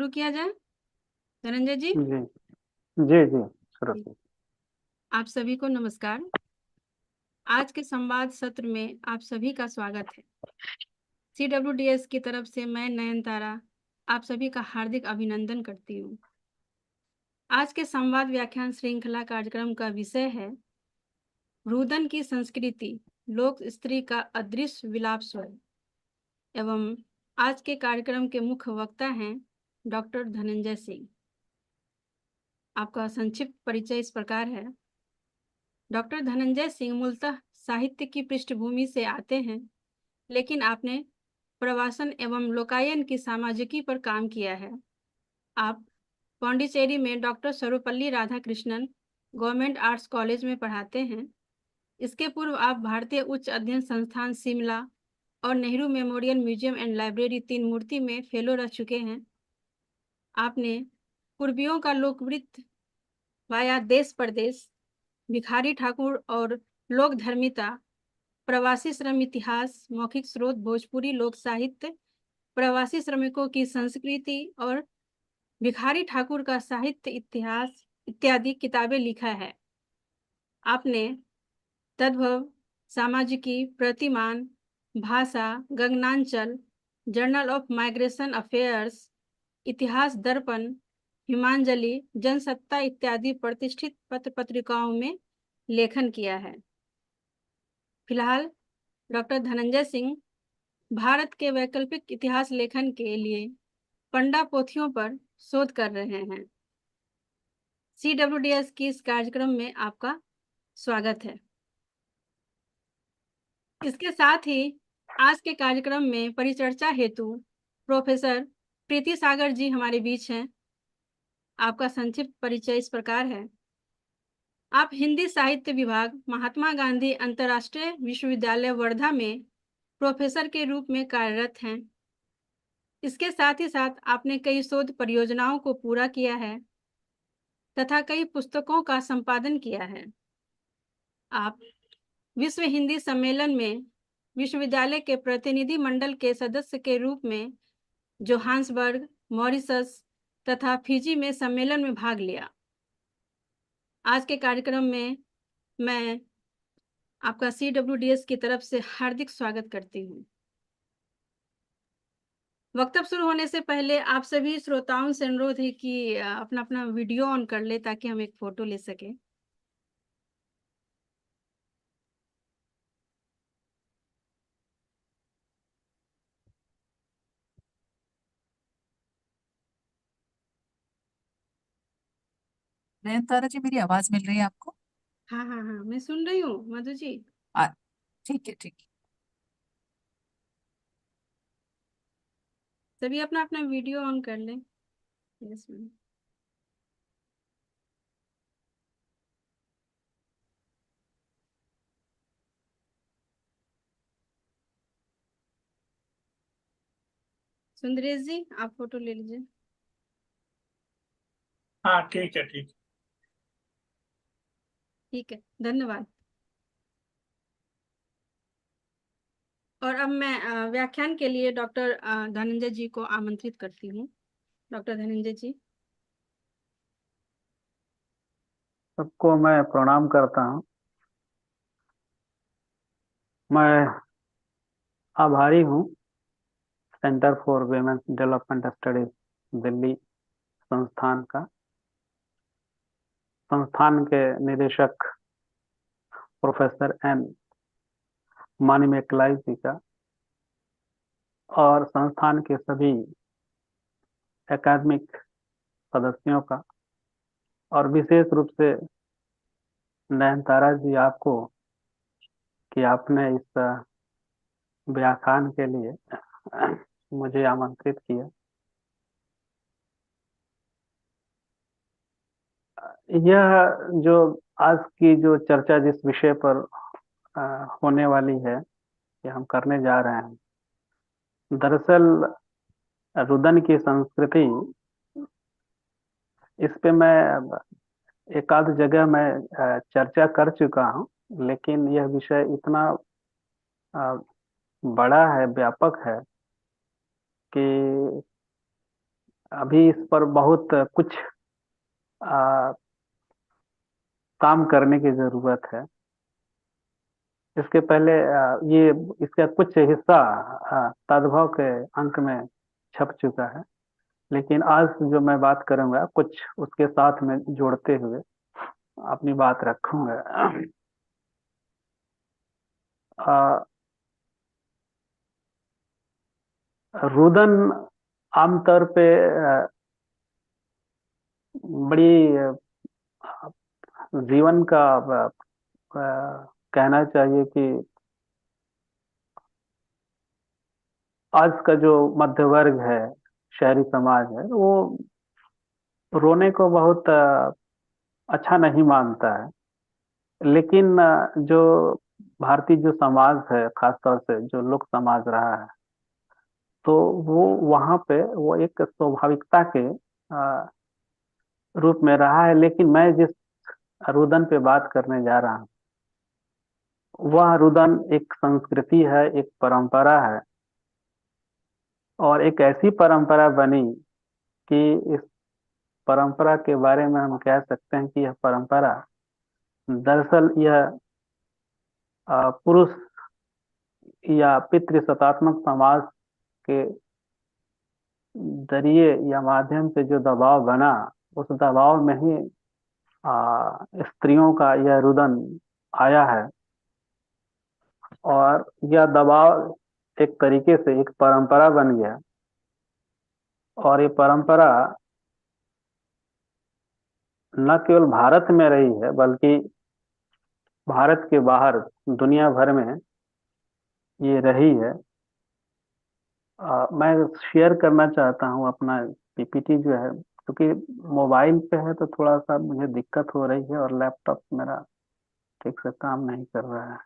शुरू किया जाए। धनंजय जी। जी जी जी, शुरू कीजिए। आप सभी को नमस्कार। आज के संवाद सत्र में आप सभी का स्वागत है। CWDS की तरफ से मैं नयनतारा आप सभी का हार्दिक अभिनंदन करती हूँ। आज के संवाद व्याख्यान श्रृंखला कार्यक्रम का विषय है रुदन की संस्कृति, लोक स्त्री का अदृश्य विलाप स्वर। एवं आज के कार्यक्रम के मुख्य वक्ता हैं डॉक्टर धनंजय सिंह। आपका संक्षिप्त परिचय इस प्रकार है। डॉक्टर धनंजय सिंह मूलतः साहित्य की पृष्ठभूमि से आते हैं, लेकिन आपने प्रवासन एवं लोकायन की सामाजिकी पर काम किया है। आप पांडिचेरी में doctor Sarvepalli Radhakrishnan government arts college में पढ़ाते हैं। इसके पूर्व आप भारतीय उच्च अध्ययन संस्थान शिमला और Nehru memorial museum and library तीन मूर्ति में फेलो रह चुके हैं। आपने पूर्वियों का लोकवृत्त वाया देश प्रदेश, भिखारी ठाकुर और लोक धर्मिता, प्रवासी श्रम इतिहास, मौखिक स्रोत भोजपुरी लोक साहित्य, प्रवासी श्रमिकों की संस्कृति और भिखारी ठाकुर का साहित्य इतिहास इत्यादि किताबें लिखा है। आपने तद्भव, सामाजिकी, प्रतिमान, भाषा, गगनांचल, जर्नल ऑफ माइग्रेशन अफेयर्स, इतिहास दर्पण, हिमांजलि, जनसत्ता इत्यादि प्रतिष्ठित पत्र पत्रिकाओं में लेखन किया है। फिलहाल डॉक्टर धनंजय सिंह भारत के वैकल्पिक इतिहास लेखन के लिए पंडा पोथियों पर शोध कर रहे हैं। CWDS की इस कार्यक्रम में आपका स्वागत है। इसके साथ ही आज के कार्यक्रम में परिचर्चा हेतु प्रोफेसर प्रीति सागर जी हमारे बीच हैं। आपका संक्षिप्त परिचय इस प्रकार है। आप हिंदी साहित्य विभाग, महात्मा गांधी अंतर्राष्ट्रीय विश्वविद्यालय वर्धा में प्रोफेसर के रूप में कार्यरत हैं। इसके साथ ही साथ आपने कई शोध परियोजनाओं को पूरा किया है तथा कई पुस्तकों का संपादन किया है। आप विश्व हिंदी सम्मेलन में विश्वविद्यालय के प्रतिनिधि मंडल के सदस्य के रूप में जोहान्सबर्ग, मॉरिशस तथा फिजी में सम्मेलन में भाग लिया। आज के कार्यक्रम में मैं आपका CWDS की तरफ से हार्दिक स्वागत करती हूँ। वक्तव्य शुरू होने से पहले आप सभी श्रोताओं से अनुरोध है कि अपना अपना वीडियो ऑन कर ले ताकि हम एक फोटो ले सकें। नयनतारा जी, मेरी आवाज मिल रही है आपको? हाँ हाँ हाँ, मैं सुन रही हूँ मधु जी। आ, ठीक है, ठीक है। सभी अपना अपना वीडियो ऑन कर लें। Yes ma'am. सुंदरेश जी, आप फोटो ले लीजिए। हाँ, ठीक है, ठीक है। ठीक है, धन्यवाद। और अब मैं व्याख्यान के लिए डॉक्टर धनंजय जी को आमंत्रित करती हूँ। डॉक्टर धनंजय जी। सबको मैं प्रणाम करता हूँ। मैं आभारी हूँ centre for women's development studies Delhi संस्थान का, संस्थान के निदेशक प्रोफेसर एन मानिमेकलाई जी का, और संस्थान के सभी एकेडमिक सदस्यों का, और विशेष रूप से नयनतारा जी आपको कि आपने इस व्याख्यान के लिए मुझे आमंत्रित किया। यह जो आज की जो चर्चा जिस विषय पर होने वाली है, ये हम करने जा रहे हैं, दरअसल रुदन की संस्कृति, इस पे मैं एक आध जगह मैं चर्चा कर चुका हूँ, लेकिन यह विषय इतना बड़ा है, व्यापक है कि अभी इस पर बहुत कुछ आ, काम करने की जरूरत है। इसके पहले ये इसका कुछ हिस्सा तद्भव के अंक में छप चुका है, लेकिन आज जो मैं बात करूंगा कुछ उसके साथ में जोड़ते हुए अपनी बात रखूंगा। आ, रुदन आमतौर पे बड़ी जीवन का कहना चाहिए कि आज का जो मध्य वर्ग है, शहरी समाज है, वो रोने को बहुत अच्छा नहीं मानता है। लेकिन जो भारतीय जो समाज है, खासतौर से जो लोक समाज रहा है, तो वो वहाँ पे वो एक स्वाभाविकता के रूप में रहा है। लेकिन मैं जिस रुदन पे बात करने जा रहा हूँ, वह रुदन एक संस्कृति है, एक परंपरा है, और एक ऐसी परंपरा बनी कि इस परंपरा के बारे में हम कह सकते हैं कि यह परंपरा दरअसल यह पुरुष या पितृसत्तात्मक समाज के जरिए या माध्यम से जो दबाव बना, उस दबाव में ही स्त्रियों का यह रुदन आया है। और यह दबाव एक तरीके से एक परंपरा बन गया, और ये परंपरा न केवल भारत में रही है, बल्कि भारत के बाहर दुनिया भर में ये रही है। मैं शेयर करना चाहता हूँ अपना पीपीटी जो है, क्योंकि मोबाइल पे है तो थोड़ा सा मुझे दिक्कत हो रही है, और लैपटॉप मेरा ठीक से काम नहीं कर रहा है।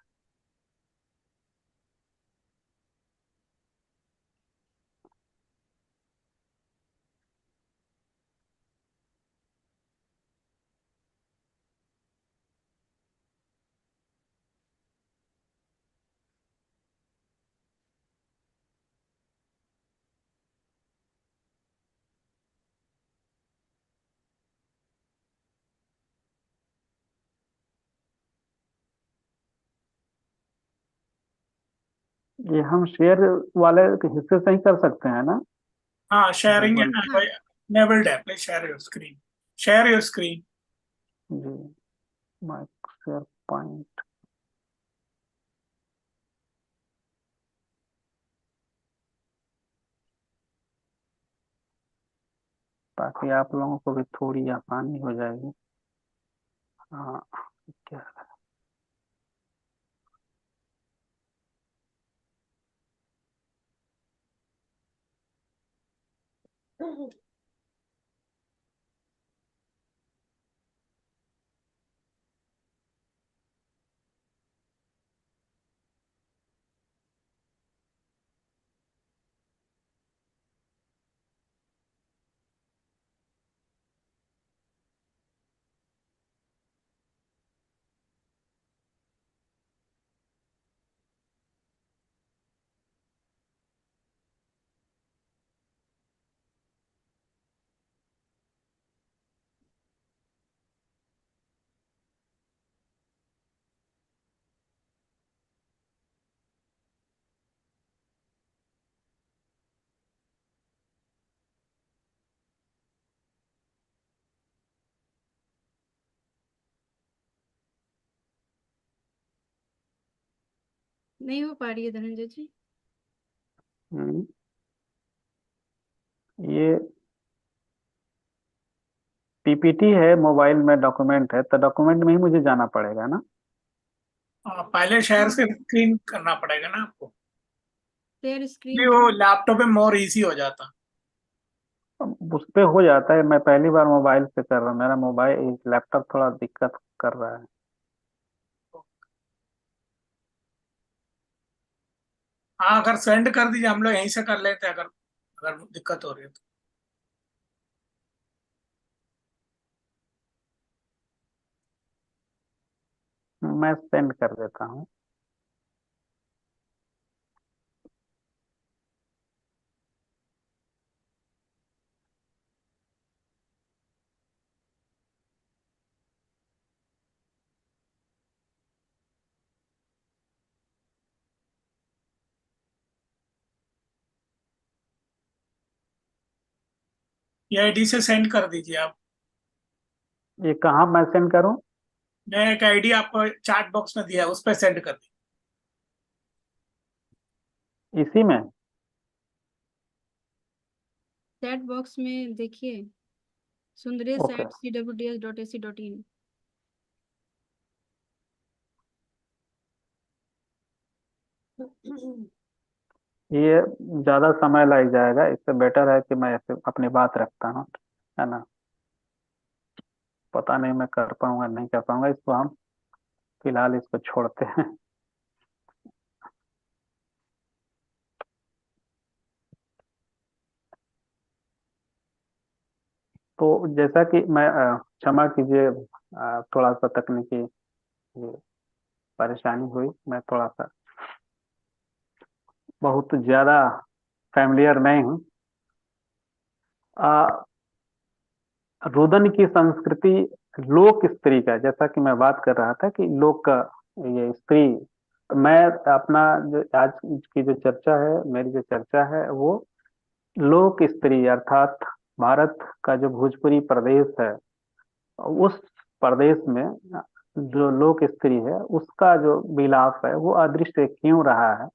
ये हम शेयर वाले के हिस्से से ही कर सकते हैं ना? हाँ, शेयरिंग गूगल। हाँ enabled है। Please share your screen. Share your screen. जी, माइक शेयर पॉइंट। ताकि आप लोगों को भी थोड़ी आसानी हो जाएगी। हाँ, क्या? नहीं हो पा रही है धनंजय जी। हम्म, ये पीपीटी है, मोबाइल में डॉक्यूमेंट है, तो डॉक्यूमेंट में ही मुझे जाना पड़ेगा ना? पहले शेयर हाँ, स्क्रीन करना पड़ेगा ना आपको। शेयर भी स्क्रीन। वो लैपटॉप में मोर इजी हो जाता। अब उस पे हो जाता है, मैं पहली बार मोबाइल से कर रहा हूँ, मेरा मोबाइल लैपटॉप थोड़ा दिक्कत कर रहा है। हाँ, अगर सेंड कर दीजिए, हम लोग यहीं से कर लेते हैं, अगर अगर दिक्कत हो रही है तो। मैं सेंड कर देता हूँ। ये आईडी से सेंड कर दीजिए आप। ये कहाँ मैं सेंड करूँ? मैं एक आईडी आपको चैट बॉक्स में दिया है, उस पर सेंड कर दीजिए। इसी में? चैट बॉक्स में देखिए, सुंदरेश ओके। Eight cwds.ac.in। ये ज्यादा समय लग जाएगा, इससे बेटर है कि मैं ऐसे अपनी बात रखता हूँ, है ना। पता नहीं मैं कर पाऊंगा नहीं कर पाऊंगा, इसको हम फिलहाल इसको छोड़ते हैं। तो जैसा कि मैं क्षमा कीजिए, थोड़ा सा तकनीकी ये परेशानी हुई, मैं थोड़ा सा बहुत ज्यादा फैमिलियर नहीं हूँ। रुदन की संस्कृति लोक स्त्री का, जैसा कि मैं बात कर रहा था कि लोक का ये स्त्री, मैं अपना जो आज की जो चर्चा है, मेरी जो चर्चा है वो लोक स्त्री अर्थात भारत का जो भोजपुरी प्रदेश है, उस प्रदेश में जो लोक स्त्री है उसका जो विलाप है वो अदृश्य क्यों रहा है,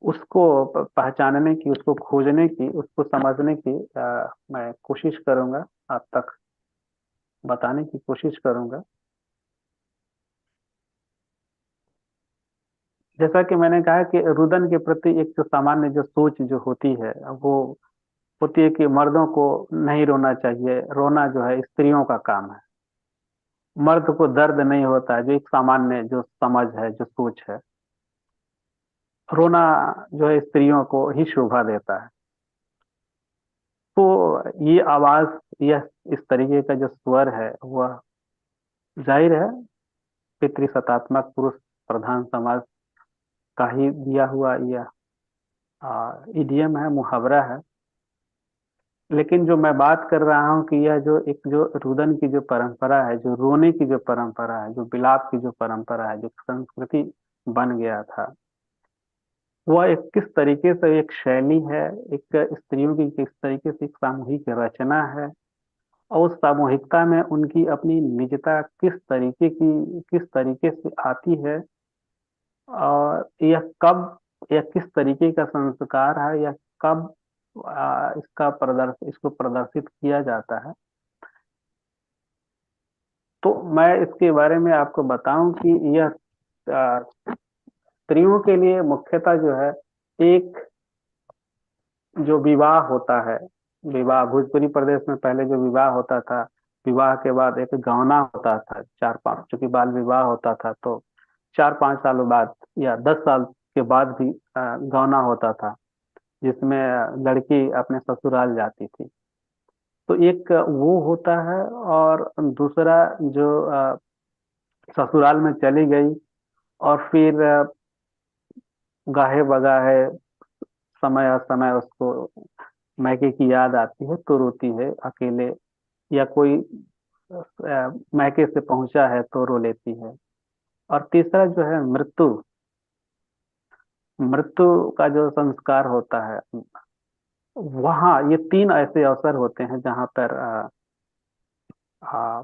उसको पहचानने की, उसको खोजने की, उसको समझने की मैं कोशिश करूंगा, आप तक बताने की कोशिश करूंगा। जैसा कि मैंने कहा कि रुदन के प्रति एक जो सामान्य जो सोच जो होती है वो होती है कि मर्दों को नहीं रोना चाहिए, रोना जो है स्त्रियों का काम है, मर्द को दर्द नहीं होता है, जो एक सामान्य जो समझ है, जो सोच है। रोना जो है स्त्रियों को ही शोभा देता है। तो ये आवाज, यह इस तरीके का जो स्वर है वह जाहिर है पितृसत्तात्मक पुरुष प्रधान समाज का ही दिया हुआ यह इडियम है, मुहावरा है। लेकिन जो मैं बात कर रहा हूँ कि यह जो एक जो रुदन की जो परंपरा है, जो रोने की जो परंपरा है, जो विलाप की जो परंपरा है, जो संस्कृति बन गया था, वह एक किस तरीके से एक शैली है, एक स्त्रियों की किस तरीके से एक सामूहिक रचना है, और उस सामूहिकता में उनकी अपनी निजता किस तरीके से आती है, और यह कब, यह किस तरीके का संस्कार है, यह कब इसको प्रदर्शित किया जाता है। तो मैं इसके बारे में आपको बताऊं कि यह स्त्रियों के लिए मुख्यतः जो है एक जो विवाह होता है, विवाह भोजपुरी प्रदेश में पहले जो विवाह होता था, विवाह के बाद एक गौना होता था, 4-5, चूंकि बाल विवाह होता था तो 4-5 सालों बाद या 10 साल के बाद भी गौना होता था, जिसमें लड़की अपने ससुराल जाती थी। तो एक वो होता है, और दूसरा जो ससुराल में चली गई और फिर गाहे बगाहे समय असमय उसको मैके की याद आती है तो रोती है अकेले, या कोई मैके से पहुंचा है तो रो लेती है। और तीसरा जो है मृत्यु, मृत्यु का जो संस्कार होता है, वहाँ ये तीन ऐसे अवसर होते हैं जहाँ पर आ,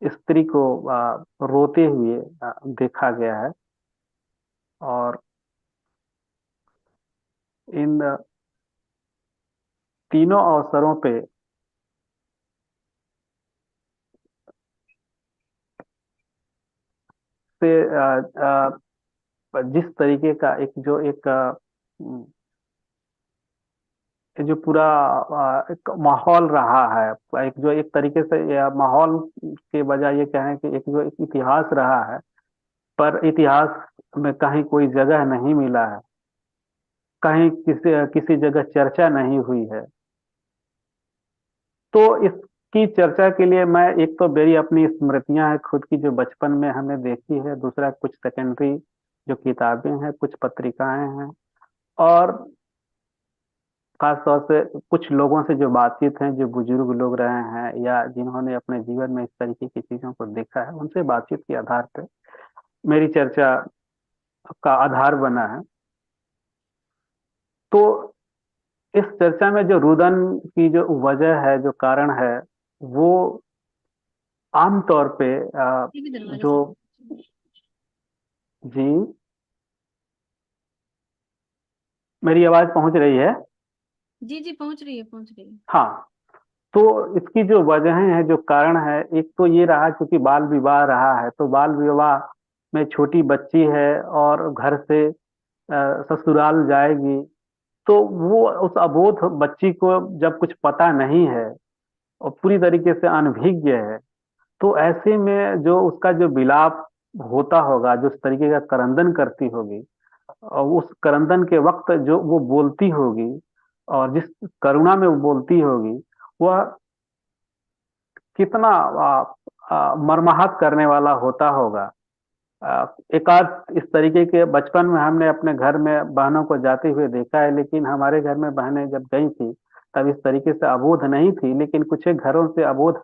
स्त्री को रोते हुए देखा गया है। और इन तीनों अवसरों पे से जिस तरीके का एक जो एक ये जो पूरा एक माहौल रहा है, एक जो एक तरीके से माहौल के बजाय ये कहें कि एक जो एक इतिहास रहा है, पर इतिहास में कहीं कोई जगह नहीं मिला है, कहीं किसी किसी जगह चर्चा नहीं हुई है। तो इसकी चर्चा के लिए मैं, एक तो मेरी अपनी स्मृतियां हैं खुद की जो बचपन में हमने देखी है, दूसरा कुछ सेकेंडरी जो किताबें हैं, कुछ पत्रिकाएं हैं, और खास तौर से कुछ लोगों से जो बातचीत है, जो बुजुर्ग लोग रहे हैं या जिन्होंने अपने जीवन में इस तरीके की चीजों को देखा है, उनसे बातचीत के आधार पर मेरी चर्चा का आधार बना है। तो इस चर्चा में जो रुदन की जो वजह है, जो कारण है, वो आमतौर पे ये भी दरवाजा जो से जी, मेरी आवाज पहुंच रही है? जी जी पहुंच रही है। हाँ, तो इसकी जो वजहें हैं, जो कारण है, एक तो ये रहा क्योंकि बाल विवाह रहा है, तो बाल विवाह में छोटी बच्ची है और घर से ससुराल जाएगी, तो वो उस अबोध बच्ची को जब कुछ पता नहीं है और पूरी तरीके से अनभिज्ञ है, तो ऐसे में जो उसका जो विलाप होता होगा, जो इस तरीके का क्रंदन करती होगी, और उस क्रंदन के वक्त जो वो बोलती होगी और जिस करुणा में वो बोलती होगी, वह कितना मर्माहत करने वाला होता होगा। एक आध इस तरीके के बचपन में हमने अपने घर में बहनों को जाते हुए देखा है, लेकिन हमारे घर में बहनें जब गई थी तब इस तरीके से अबोध नहीं थी, लेकिन कुछ एक घरों से अबोध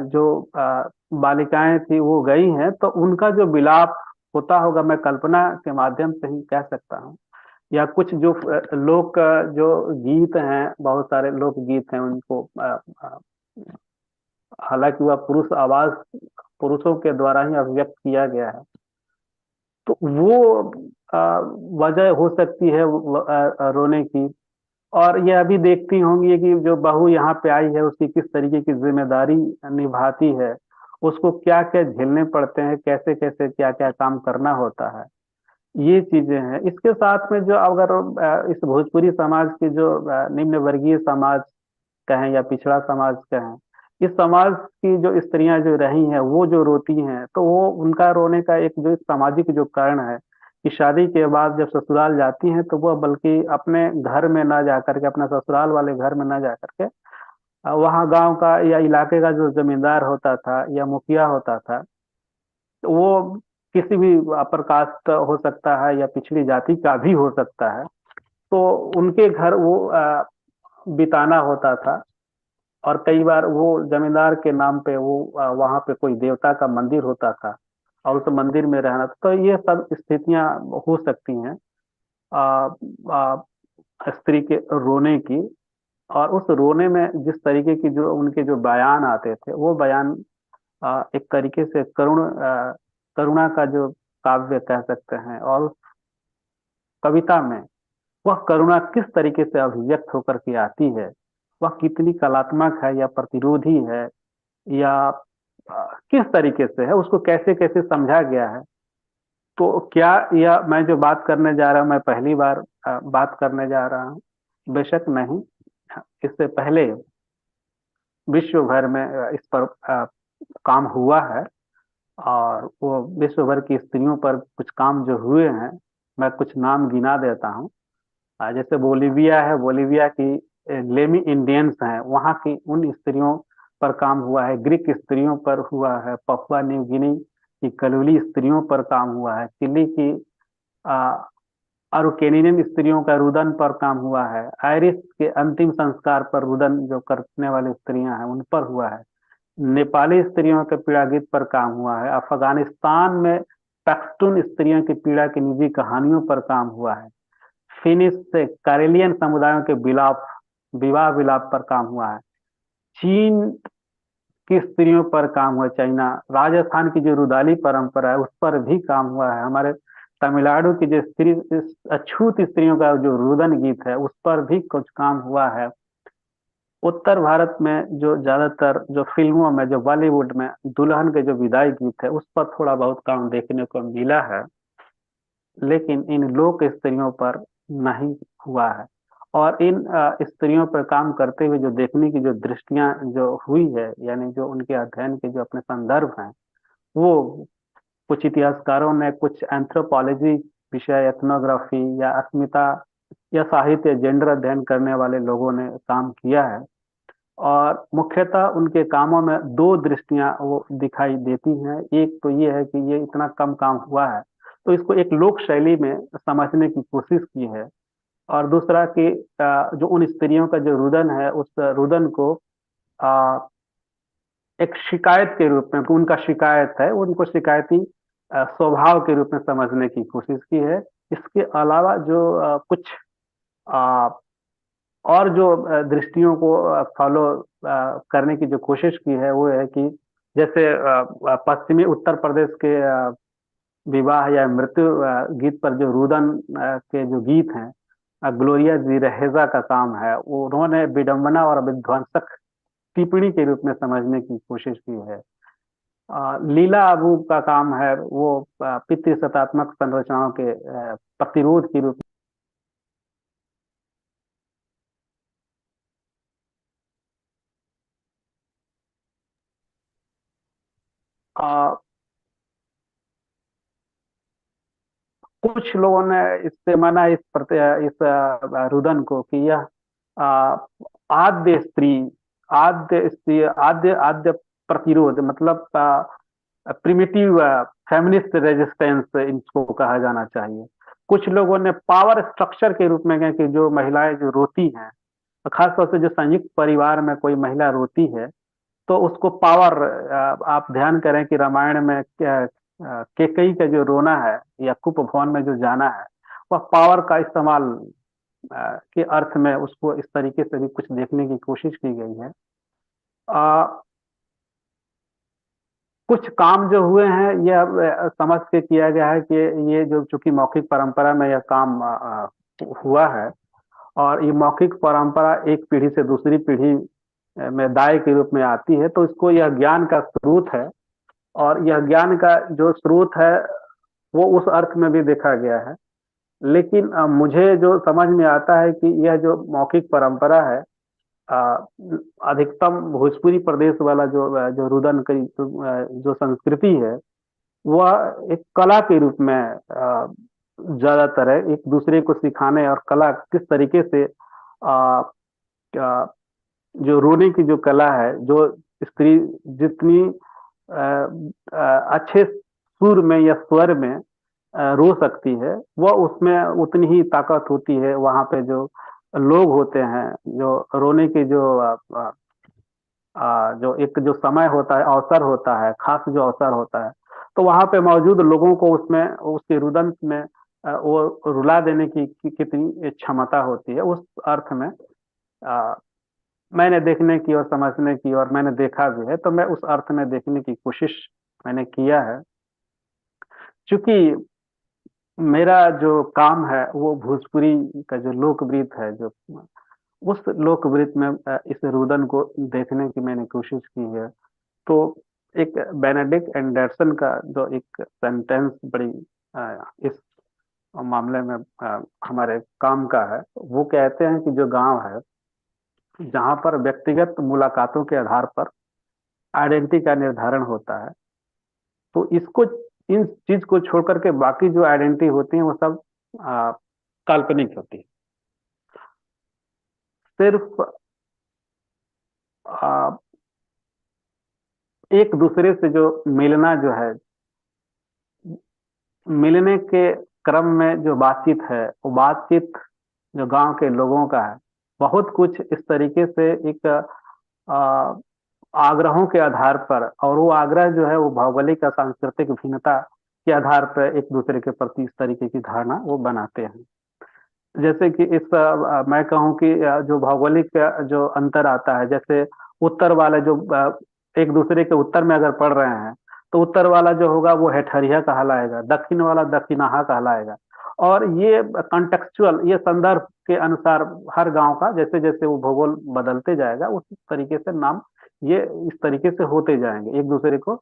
जो बालिकाएं थी वो गई हैं, तो उनका जो विलाप होता होगा, मैं कल्पना के माध्यम से ही कह सकता हूँ। या कुछ जो लोक जो गीत हैं, बहुत सारे लोक गीत हैं, उनको हालांकि वह पुरुषों के द्वारा ही अभिव्यक्त किया गया है, तो वो वजह हो सकती है रोने की। और यह भी देखती होंगी कि जो बहू यहाँ पे आई है उसकी किस तरीके की जिम्मेदारी निभाती है, उसको क्या क्या झेलने पड़ते हैं, कैसे कैसे क्या क्या काम करना होता है, ये चीजें हैं। इसके साथ में जो अगर इस भोजपुरी समाज के जो निम्न वर्गीय समाज कहें या पिछड़ा समाज कहें, इस समाज की जो स्त्रियां जो रही हैं वो जो रोती हैं, तो वो उनका रोने का एक जो सामाजिक जो कारण है कि शादी के बाद जब ससुराल जाती हैं तो वह बल्कि अपने घर में ना जा करके, अपना ससुराल वाले घर में ना जा करके, वहाँ गांव का या इलाके का जो जमींदार होता था या मुखिया होता था, तो वो किसी भी अपर कास्ट हो सकता है या पिछड़ी जाति का भी हो सकता है, तो उनके घर वो बिताना होता था। और कई बार वो जमींदार के नाम पे वो वहां पे कोई देवता का मंदिर होता था और उस मंदिर में रहना था। तो ये सब स्थितियां हो सकती हैं आ, आ, स्त्री के रोने की। और उस रोने में जिस तरीके की जो उनके जो बयान आते थे, वो बयान एक तरीके से करुणा का जो काव्य कह सकते हैं। और उस कविता में वह करुणा किस तरीके से अभिव्यक्त होकर के आती है, वह कितनी कलात्मक है या प्रतिरोधी है, या किस तरीके से है, उसको कैसे कैसे समझा गया है। तो क्या यह मैं जो बात करने जा रहा हूँ, मैं पहली बार बात करने जा रहा हूँ? बेशक नहीं। इससे पहले विश्व भर में इस पर काम हुआ है, और वो विश्व भर की स्त्रियों पर कुछ काम जो हुए हैं, मैं कुछ नाम गिना देता हूँ। जैसे बोलीविया है, बोलीविया की लेमी इंडियंस हैं, वहाँ की उन स्त्रियों पर काम हुआ है। ग्रीक स्त्रियों पर हुआ है। पपुआ न्यू गिनी की कलुली स्त्रियों पर काम हुआ है। चिली की अरुकेनियन स्त्रियों का रुदन पर काम हुआ है। आयरिश के अंतिम संस्कार पर रुदन जो करने वाली स्त्रियां हैं उन पर हुआ है। नेपाली स्त्रियों के पीड़ा गीत पर काम हुआ है। अफगानिस्तान में पख्तून स्त्रियों की पीड़ा की निजी कहानियों पर काम हुआ है। फिनिश से कारेलियन समुदायों के विवाह विलाप पर काम हुआ है। चीन की स्त्रियों पर काम हुआ, चाइना, राजस्थान की जो रुदाली परंपरा है उस पर भी काम हुआ है। हमारे तमिलनाडु की जो अछूत स्त्रियों का जो रुदन गीत है उस पर भी कुछ काम हुआ है। उत्तर भारत में जो ज्यादातर जो फिल्मों में, जो बॉलीवुड में दुल्हन के जो विदाई गीत है उस पर थोड़ा बहुत काम देखने को मिला है, लेकिन इन लोक स्त्रियों पर नहीं हुआ है। और इन स्त्रियों पर काम करते हुए जो देखने की जो दृष्टियां जो हुई है, यानी जो उनके अध्ययन के जो अपने संदर्भ हैं, वो कुछ इतिहासकारों ने, कुछ एंथ्रोपोलॉजी विषय, एथनोग्राफी या अस्मिता या साहित्य, जेंडर अध्ययन करने वाले लोगों ने काम किया है। और मुख्यतः उनके कामों में दो दृष्टियां वो दिखाई देती हैं। एक तो ये है कि ये इतना कम काम हुआ है तो इसको एक लोक शैली में समझने की कोशिश की है। और दूसरा कि जो उन स्त्रियों का जो रुदन है उस रुदन को अ, एक शिकायत के रूप में, उनका शिकायत है, उनको शिकायती स्वभाव के रूप में समझने की कोशिश की है। इसके अलावा जो कुछ और जो दृष्टियों को फॉलो करने की जो कोशिश की है वो है कि जैसे पश्चिमी उत्तर प्रदेश के विवाह या मृत्यु गीत पर जो रुदन के जो गीत हैं, ग्लोरिया जी रहेजा का काम है, वो उन्होंने विडंबना और विध्वंसक टिप्पणी के रूप में समझने की कोशिश की है। लीला अबू का काम है, वो पितृसत्तात्मक संरचनाओं के प्रतिरोध के रूप में। कुछ लोगों ने इससे माना इस रुदन को कि यह आ, आद्य स्त्री आद्य आद्य प्रतिरोध, मतलब प्रिमिटिव फेमिनिस्ट रेजिस्टेंस इनको कहा जाना चाहिए। कुछ लोगों ने पावर स्ट्रक्चर के रूप में कहा कि जो महिलाएं जो रोती हैं, खासतौर से जो संयुक्त परिवार में कोई महिला रोती है तो उसको पावर, आप ध्यान करें कि रामायण में केकई का जो रोना है या कुपभवन में जो जाना है, वह पावर का इस्तेमाल के अर्थ में उसको इस तरीके से भी कुछ देखने की कोशिश की गई है। कुछ काम जो हुए हैं यह समझ के किया गया है कि ये जो चूंकि मौखिक परंपरा में यह काम हुआ है, और ये मौखिक परंपरा एक पीढ़ी से दूसरी पीढ़ी में दाय के रूप में आती है, तो इसको यह ज्ञान का स्रोत है, और यह ज्ञान का जो स्रोत है वो उस अर्थ में भी देखा गया है। लेकिन मुझे जो समझ में आता है कि यह जो मौखिक परंपरा है, अधिकतम भोजपुरी प्रदेश वाला जो जो रुदन की जो संस्कृति है, वह एक कला के रूप में ज्यादातर है, एक दूसरे को सिखाने और कला किस तरीके से जो रोने की जो कला है, जो स्त्री जितनी अच्छे सुर में या स्वर में रो सकती है, वह उसमें उतनी ही ताकत होती है। वहां पे जो लोग होते हैं, जो रोने के जो एक जो समय होता है, अवसर होता है, खास जो अवसर होता है, तो वहां पे मौजूद लोगों को उसमें उसके रुदन में वो रुला देने की कितनी क्षमता होती है, उस अर्थ में मैंने देखने की और समझने की, और मैंने देखा भी है, तो मैं उस अर्थ में देखने की कोशिश मैंने किया है। चूंकि मेरा जो काम है वो भोजपुरी का जो लोकवृत्त है, जो उस लोकवृत्त में इस रुदन को देखने की मैंने कोशिश की है। तो एक बेनेडिक्ट एंडरसन का जो एक सेंटेंस बड़ी इस मामले में हमारे काम का है, वो कहते हैं कि जो गांव है जहां पर व्यक्तिगत मुलाकातों के आधार पर आइडेंटिटी का निर्धारण होता है, तो इसको इन चीज को छोड़ करके बाकी जो आइडेंटिटी होती है वो सब काल्पनिक होती है। सिर्फ एक दूसरे से जो मिलना जो है, मिलने के क्रम में जो बातचीत है, वो बातचीत जो गांव के लोगों का है, बहुत कुछ इस तरीके से एक आग्रहों के आधार पर, और वो आग्रह जो है वो भौगोलिक और सांस्कृतिक भिन्नता के आधार पर एक दूसरे के प्रति इस तरीके की धारणा वो बनाते हैं। जैसे कि मैं कहूँ कि जो भौगोलिक जो अंतर आता है, जैसे उत्तर वाले जो एक दूसरे के उत्तर में अगर पढ़ रहे हैं, तो उत्तर वाला जो होगा वो हेठरिया कहलाएगा, दक्षिण वाला दक्षिणाहा कहलाएगा। और ये कॉन्टेक्चुअल, ये संदर्भ के अनुसार हर गांव का जैसे जैसे वो भूगोल बदलते जाएगा, उस तरीके से नाम ये इस तरीके से होते जाएंगे, एक दूसरे को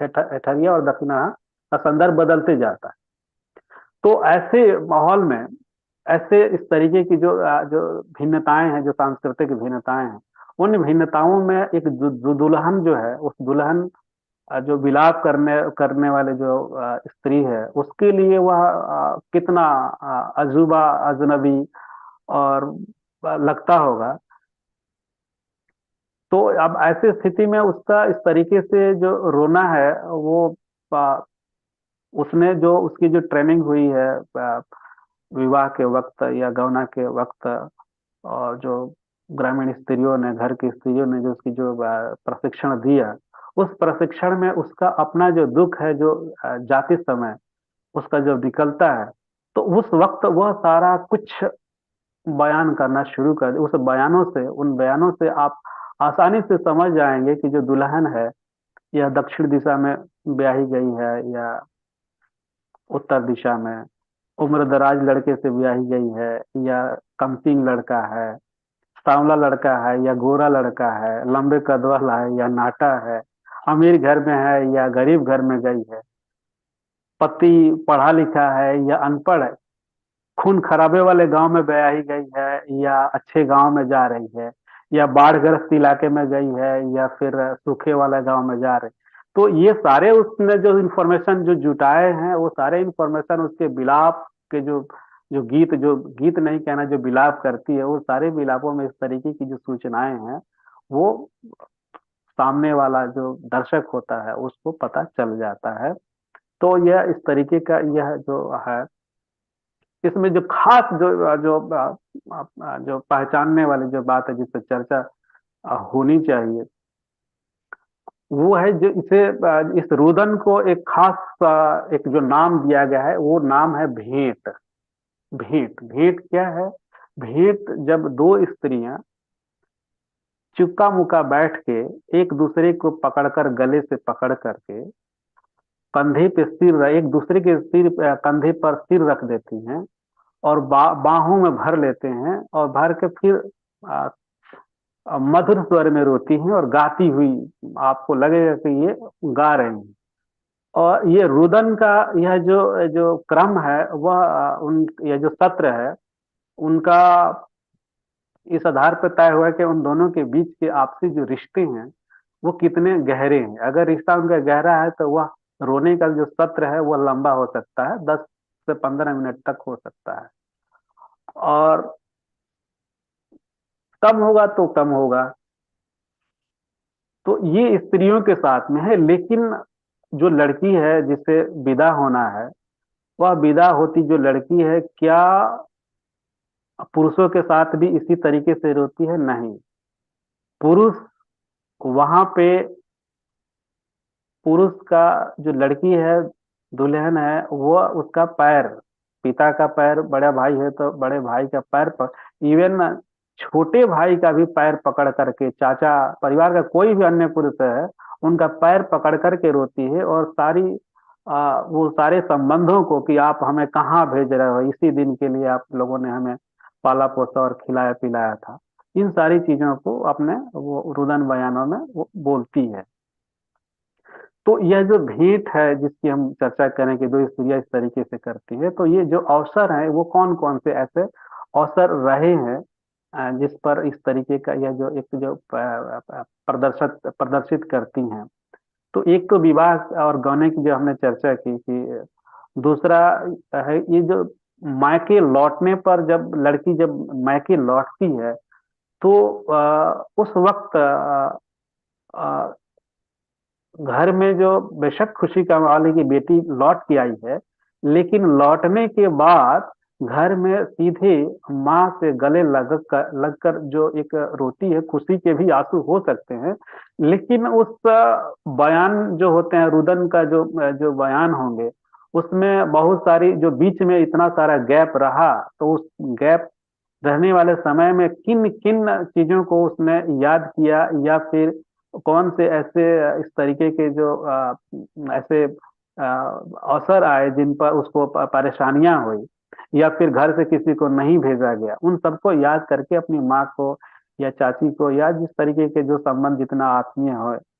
हेठरिया और दक्षिणाहा का संदर्भ बदलते जाता है। तो ऐसे माहौल में, ऐसे इस तरीके की जो जो भिन्नताएं हैं, जो सांस्कृतिक भिन्नताएं हैं, उन भिन्नताओं में एक जो दुल्हन जो है, उस दुल्हन जो विलाप करने करने वाले जो स्त्री है, उसके लिए वह कितना अजूबा, अजनबी और लगता होगा। तो अब ऐसी स्थिति में उसका इस तरीके से जो रोना है, वो उसने जो उसकी जो ट्रेनिंग हुई है विवाह के वक्त या गौना के वक्त, और जो ग्रामीण स्त्रियों ने, घर की स्त्रियों ने जो उसकी जो प्रशिक्षण दिया, उस प्रशिक्षण में उसका अपना जो दुख है, जो जाति समय उसका जो निकलता है, तो उस वक्त वह सारा कुछ बयान करना शुरू कर दे, उन बयानों से आप आसानी से समझ जाएंगे कि जो दुल्हन है यह दक्षिण दिशा में ब्याही गई है या उत्तर दिशा में, उम्र दराज लड़के से ब्याही गई है या कमसिन लड़का है, सांवला लड़का है या गोरा लड़का है, लंबे कद वाला है या नाटा है, अमीर घर में है या गरीब घर में गई है, पति पढ़ा लिखा है या अनपढ़ है, खून खराबे वाले गांव में ब्याही गई है या अच्छे गांव में जा रही है, या बाढ़ग्रस्त इलाके में गई है या फिर सूखे वाले गांव में जा रही। तो ये सारे उसने जो इंफॉर्मेशन जो जुटाए हैं, वो सारे इंफॉर्मेशन उसके विलाप के जो गीत नहीं कहना, जो विलाप करती है, वो सारे विलापों में इस तरीके की जो सूचनाएं हैं वो सामने वाला जो दर्शक होता है उसको पता चल जाता है। तो यह इस तरीके का यह जो है, इसमें जो खास जो पहचानने वाली जो बात है जिस पर चर्चा होनी चाहिए, वो है जो इस रुदन को एक खास एक जो नाम दिया गया है, वो नाम है भेंट। भेंट भेंट क्या है? भेंट जब दो स्त्रियां चुपका मुक्का बैठ के एक दूसरे को पकड़कर, गले से पकड़ करके कंधे पे एक दूसरे के कंधे पर सिर रख देती हैं और बाहों में भर लेते हैं और भर के फिर आ, मधुर स्वर में रोती हैं और गाती हुई आपको लगेगा कि ये गा रही हैं। और ये रुदन का यह जो जो क्रम है, वह उन यह जो सत्र है उनका इस आधार पर तय हुआ है कि उन दोनों के बीच के आपसी जो रिश्ते हैं वो कितने गहरे हैं। अगर रिश्ता उनका गहरा है तो वह रोने का जो सत्र है वह लंबा हो सकता है, 10 से 15 मिनट तक हो सकता है, और कम होगा तो कम होगा। तो ये स्त्रियों के साथ में है, लेकिन जो लड़की है जिसे विदा होना है, वह विदा होती जो लड़की है, क्या पुरुषों के साथ भी इसी तरीके से रोती है? नहीं। पुरुष वहां पे, पुरुष का जो लड़की है, दुल्हन है, वो उसका पैर, पिता का पैर, बड़ा भाई है तो बड़े भाई का पैर इवन छोटे भाई का भी पैर पकड़ करके, चाचा, परिवार का कोई भी अन्य पुरुष है उनका पैर पकड़ करके रोती है, और वो सारे संबंधों को कि आप हमें कहाँ भेज रहे हो, इसी दिन के लिए आप लोगों ने हमें पाला पोसा और खिलाया पिलाया था, इन सारी चीजों को अपने वो रुदन बयानों में वो बोलती है। तो यह जो भेंट है जिसकी हम चर्चा करें कि दो स्त्रियां इस तरीके से करती है, तो ये जो अवसर है वो कौन कौन से ऐसे अवसर रहे हैं जिस पर इस तरीके का यह जो एक जो प्रदर्शित करती हैं। तो एक तो विवाह और गौने की जो हमने चर्चा की कि दूसरा है ये जो मायके लौटने पर, जब लड़की जब मायके लौटती है तो उस वक्त घर में जो बेशक खुशी का माहौल है कि बेटी लौट के आई है, लेकिन लौटने के बाद घर में सीधे माँ से गले लगकर जो एक रोती है, खुशी के भी आंसू हो सकते हैं, लेकिन उस बयान जो होते हैं, रुदन का जो जो बयान होंगे, उसमें बहुत सारी जो बीच में इतना सारा गैप रहा, तो उस गैप रहने वाले समय में किन किन चीजों को उसने याद किया, या फिर कौन से ऐसे इस तरीके के जो ऐसे अवसर आए जिन पर उसको परेशानियां हुई, या फिर घर से किसी को नहीं भेजा गया, उन सबको याद करके अपनी माँ को या चाची को या जिस तरीके के जो संबंध जितना आत्मीय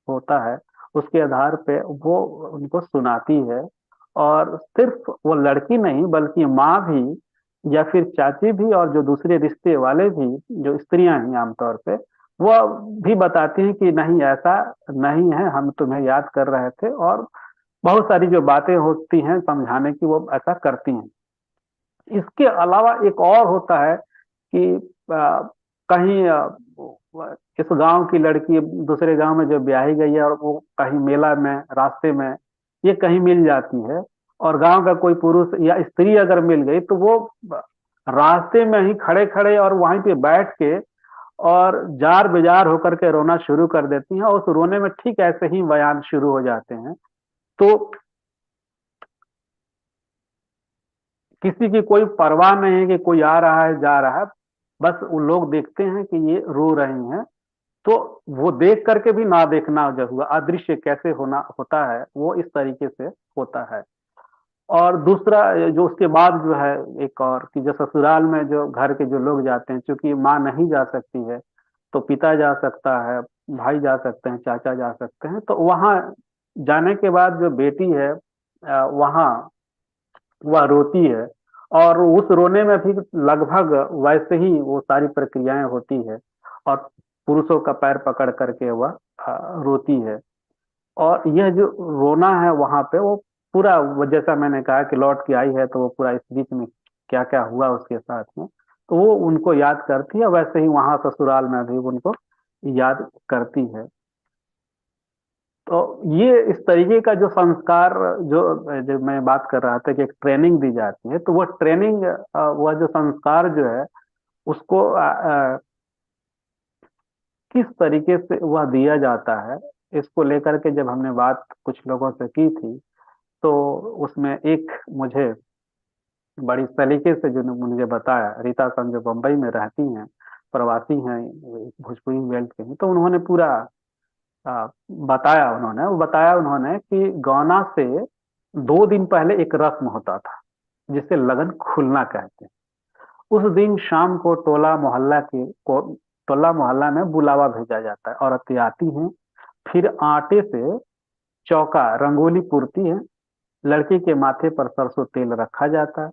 होता है, उसके आधार पे वो उनको सुनाती है। और सिर्फ वो लड़की नहीं बल्कि माँ भी या फिर चाची भी, और जो दूसरे रिश्ते वाले भी जो स्त्रियां हैं आमतौर पे, वो भी बताती हैं कि नहीं ऐसा नहीं है, हम तुम्हें याद कर रहे थे, और बहुत सारी जो बातें होती हैं समझाने की वो ऐसा करती हैं। इसके अलावा एक और होता है कि कहीं इस गांव की लड़की दूसरे गांव में जो ब्याही गई है और वो कहीं मेला में, रास्ते में ये कहीं मिल जाती है, और गांव का कोई पुरुष या स्त्री अगर मिल गई तो वो रास्ते में ही खड़े खड़े और वहीं पे बैठ के और जार बेजार होकर के रोना शुरू कर देती हैं, और उस रोने में ठीक ऐसे ही बयान शुरू हो जाते हैं। तो किसी की कोई परवाह नहीं है कि कोई आ रहा है जा रहा है, बस वो लोग देखते हैं कि ये रो रही हैं, तो वो देख करके भी ना देखना जो हुआ अदृश्य कैसे होना होता है, वो इस तरीके से होता है। और दूसरा जो उसके बाद जो है एक और कि जो ससुराल में जो घर के जो लोग जाते हैं, क्योंकि माँ नहीं जा सकती है तो पिता जा सकता है, भाई जा सकते हैं, चाचा जा सकते हैं, तो वहाँ जाने के बाद जो बेटी है वहाँ वह रोती है। और उस रोने में भी लगभग वैसे ही वो सारी प्रक्रियाएं होती है, और पुरुषों का पैर पकड़ करके वह रोती है। और यह जो रोना है वहां पे वो पूरा जैसा मैंने कहा कि लौट के आई है, तो वो पूरा इस बीच में क्या क्या हुआ उसके साथ में, तो वो उनको याद करती है, वैसे ही वहां ससुराल में भी उनको याद करती है। तो ये इस तरीके का जो संस्कार जो मैं बात कर रहा था कि एक ट्रेनिंग दी जाती है, तो वो ट्रेनिंग वह जो संस्कार जो है उसको किस तरीके से वह दिया जाता है, इसको लेकर के जब हमने बात कुछ लोगों से की थी, तो उसमें एक मुझे बड़ी सलीके से जो मुझे बताया, रीता सन जो बम्बई में रहती हैं, प्रवासी हैं, भोजपुरी बेल्ट के हैं, तो उन्होंने पूरा बताया, उन्होंने कि गौना से 2 दिन पहले एक रस्म होता था जिसे लगन खुलना कहते हैं। उस दिन शाम को टोला मोहल्ला में बुलावा भेजा जाता है, औरतें आती हैं, फिर आटे से चौका रंगोली पूरती है, लड़की के माथे पर सरसों तेल रखा जाता है,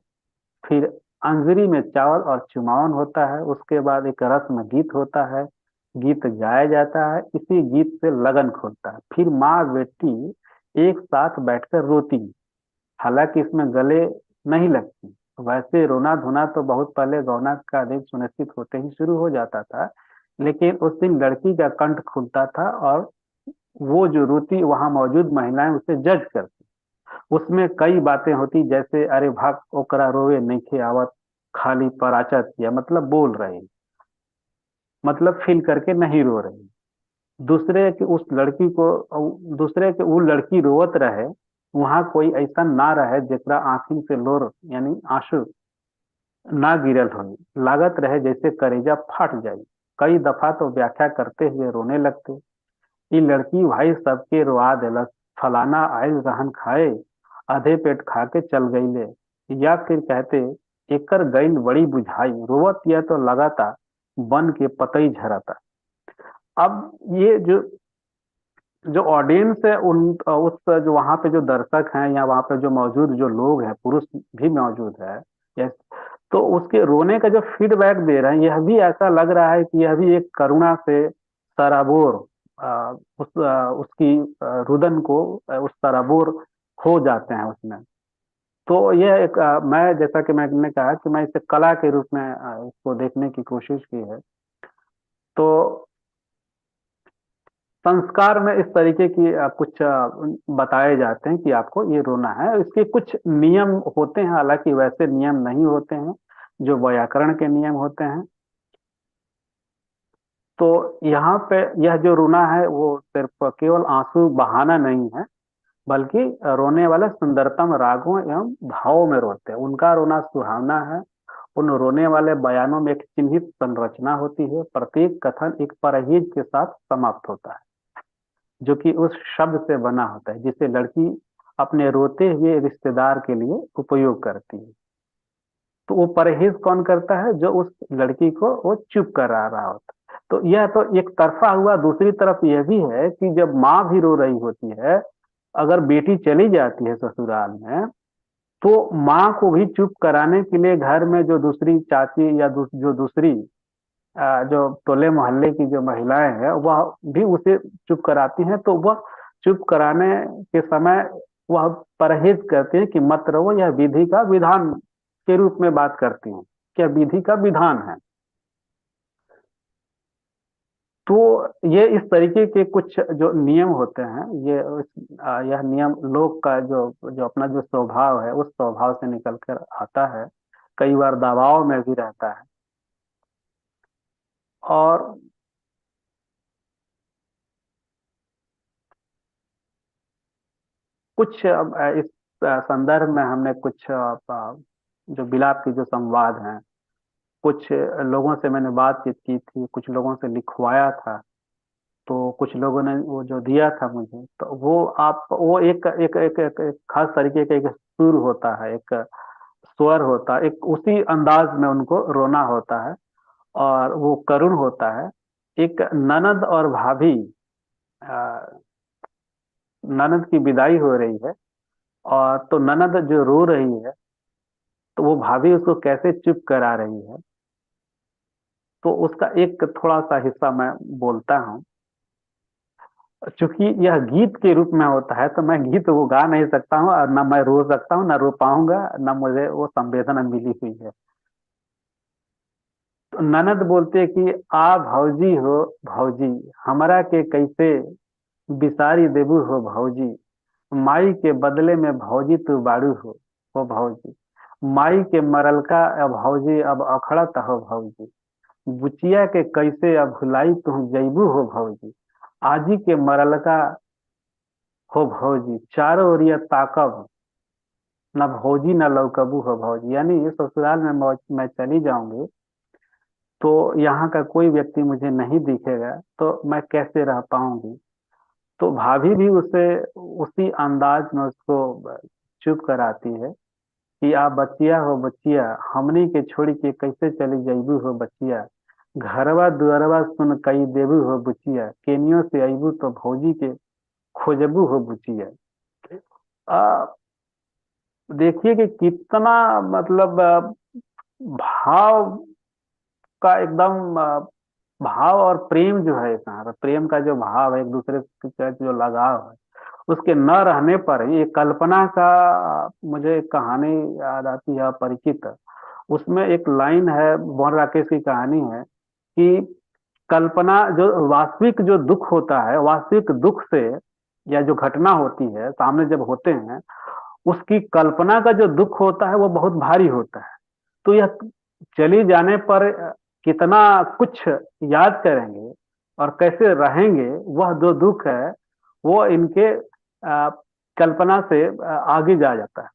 फिर अंजरी में चावल और चुमावन होता है, उसके बाद एक रस्म गीत होता है, गीत गाया जाता है, इसी गीत से लगन खुलता है। फिर माँ बेटी एक साथ बैठकर रोती, हालांकि इसमें गले नहीं लगती। वैसे रोना धोना तो बहुत पहले गौना का दिन सुनिश्चित होते ही शुरू हो जाता था, लेकिन उस दिन लड़की का कंठ खुलता था, और वो जो रोती वहां मौजूद महिलाएं उसे जज करती। उसमें कई बातें होती, जैसे अरे भाग ओकरा रोवे नइखे आवत, खाली पराचा किया, मतलब बोल रही, मतलब फील करके नहीं रो रही। दूसरे कि उस लड़की को दूसरे कि वो लड़की रोवत रहे, वहां कोई ऐसा ना रहे जेकरा आंखी से लोर यानी आंसू ना गिरल हो, लागत रहे जैसे करेजा फट जाए। कई दफा तो व्याख्या करते हुए रोने लगते, ई लड़की भाई सबके रोआ देलस, फलाना आयल रहन खाए, आधे पेट खा के चल गईले। या फिर कहते एकर गईल बड़ी बुझाई, रोवत यह तो लगाता बन के पतई झरता। अब ये जो जो ऑडियंस है उन उस जो वहां पे जो दर्शक हैं या वहां पे जो मौजूद जो लोग हैं, पुरुष भी मौजूद है, यस, तो उसके रोने का जो फीडबैक दे रहे हैं, यह भी ऐसा लग रहा है कि यह भी एक करुणा से सराबोर उसकी रुदन को उस सराबोर हो जाते हैं उसमें। तो यह एक मैं जैसा कि मैंने कहा कि मैं इसे कला के रूप में इसको देखने की कोशिश की है। तो संस्कार में इस तरीके की कुछ बताए जाते हैं कि आपको ये रोना है। इसके कुछ नियम होते हैं, हालांकि वैसे नियम नहीं होते हैं जो व्याकरण के नियम होते हैं। तो यहाँ पे यह जो रोना है वो सिर्फ केवल आंसू बहाना नहीं है, बल्कि रोने वाले सुंदरतम रागों एवं भावों में रोते हैं, उनका रोना सुहावना है। उन रोने वाले बयानों में एक चिन्हित संरचना होती है, प्रत्येक कथन एक परहेज के साथ समाप्त होता है, जो कि उस शब्द से बना होता है जिसे लड़की अपने रोते हुए रिश्तेदार के लिए उपयोग करती है। तो वो परहेज कौन करता है? जो उस लड़की को वो चुप करा रहा होता है। तो यह तो एक तरफा हुआ। दूसरी तरफ यह भी है कि जब माँ भी रो रही होती है, अगर बेटी चली जाती है ससुराल में, तो माँ को भी चुप कराने के लिए घर में जो दूसरी चाची या जो दूसरी जो टोले मोहल्ले की जो महिलाएं हैं वह भी उसे चुप कराती हैं। तो वह चुप कराने के समय वह परहेज करती हैं कि मत रहो, यह विधि का विधान के रूप में बात करती हैं, क्या विधि का विधान है। तो ये इस तरीके के कुछ जो नियम होते हैं, यह नियम लोग का जो जो अपना जो स्वभाव है उस स्वभाव से निकल कर आता है, कई बार दबाव में भी रहता है। और कुछ इस संदर्भ में हमने कुछ जो विलाप के जो संवाद हैं कुछ लोगों से मैंने बातचीत की थी, कुछ लोगों से लिखवाया था, तो कुछ लोगों ने वो जो दिया था मुझे, तो वो एक खास तरीके का एक सुर होता है, एक स्वर होता है, एक उसी अंदाज में उनको रोना होता है और वो करुण होता है। एक ननद और भाभी, अ, ननद की विदाई हो रही है और तो ननद जो रो रही है, तो वो भाभी उसको कैसे चुप करा रही है, तो उसका एक थोड़ा सा हिस्सा मैं बोलता हूँ। चूंकि यह गीत के रूप में होता है, तो मैं गीत वो गा नहीं सकता हूँ और ना मैं रो सकता हूँ, ना रो पाऊंगा, ना मुझे वो संवेदना मिली हुई है। तो ननद बोलते हैं कि आ भौजी हो भौजी, हमरा के कैसे बिसारी देबू हो भौजी, माई के बदले में भौजी तू बाड़ू हो भौजी, माई के मरलका अब भौजी अब अखड़त हो भौजी, बुचिया के कैसे अब भुलाई तू जैबू हो भौजी, आजी के मरलका हो भौजी, चारों ओरिया ताकब, न भौजी न लौकबू हो भौजी। यानी ये ससुराल में मैं चली जाऊंगी तो यहाँ का कोई व्यक्ति मुझे नहीं दिखेगा, तो मैं कैसे रह पाऊंगी। तो भाभी भी उसे उसी अंदाज में उसको चुप कराती है कि आप बच्चिया हो बच्चिया, हमनी के छोड़ी के कैसे चली जैबू हो बच्चिया, घरवा दुअरवा सुन कई देबू हो बुचिया, केनियो से अबू तो भौजी के खोजबू हो बुचिया। आ, देखिए कि कितना मतलब भाव का एकदम भाव और प्रेम जो है, इसमें प्रेम का जो भाव है, एक दूसरे के साथ जो लगाव है, उसके न रहने पर ये कल्पना का मुझे एक कहानी याद आती है, परिचित। उसमें एक लाइन है, मोहन राकेश की कहानी है कि कल्पना जो वास्तविक जो दुख होता है, वास्तविक दुख से या जो घटना होती है सामने जब होते हैं, उसकी कल्पना का जो दुख होता है वो बहुत भारी होता है। तो यह चली जाने पर कितना कुछ याद करेंगे और कैसे रहेंगे, वह जो दुख है वो इनके कल्पना से आगे जा जाता है।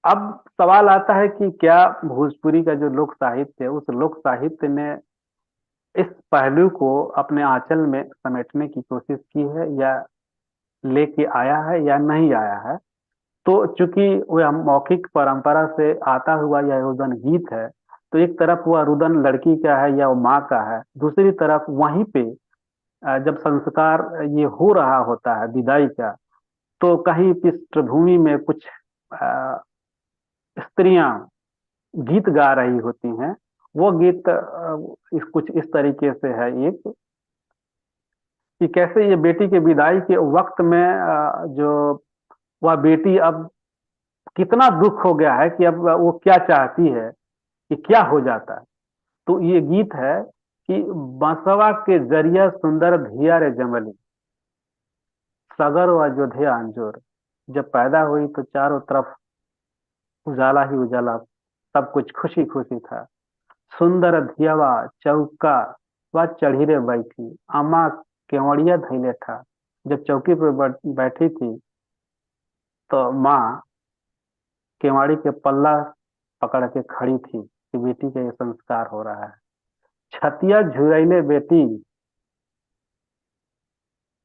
अब सवाल आता है कि क्या भोजपुरी का जो लोक साहित्य है, उस लोक साहित्य ने इस पहलू को अपने आंचल में समेटने की कोशिश की है, या लेके आया है या नहीं आया है। तो चूंकि वह मौखिक परंपरा से आता हुआ यह रुदन गीत है, तो एक तरफ वह रुदन लड़की का है या वो माँ का है, दूसरी तरफ वहीं पे जब संस्कार ये हो रहा होता है विदाई का, तो कहीं पृष्ठभूमि में कुछ स्त्रियां गीत गा रही होती हैं। वो गीत कुछ इस तरीके से है, एक कि कैसे ये बेटी के विदाई के वक्त में जो वह बेटी अब कितना दुख हो गया है कि अब वो क्या चाहती है कि क्या हो जाता है। तो ये गीत है कि बसवा के जरिया सुंदर धिया रे जमली, सगर व अयोध्या अंजोर। जब पैदा हुई तो चारों तरफ उजाला ही उजाला, सब कुछ खुशी खुशी था। सुंदर धियावा चौका व चढ़ी रे बैठी, अम्मा केवड़िया धैले था। जब चौकी पर बैठी थी तो माँ केवाड़ी के पल्ला पकड़ के खड़ी थी कि बेटी का ये संस्कार हो रहा है। छतिया झुरैले बेटी,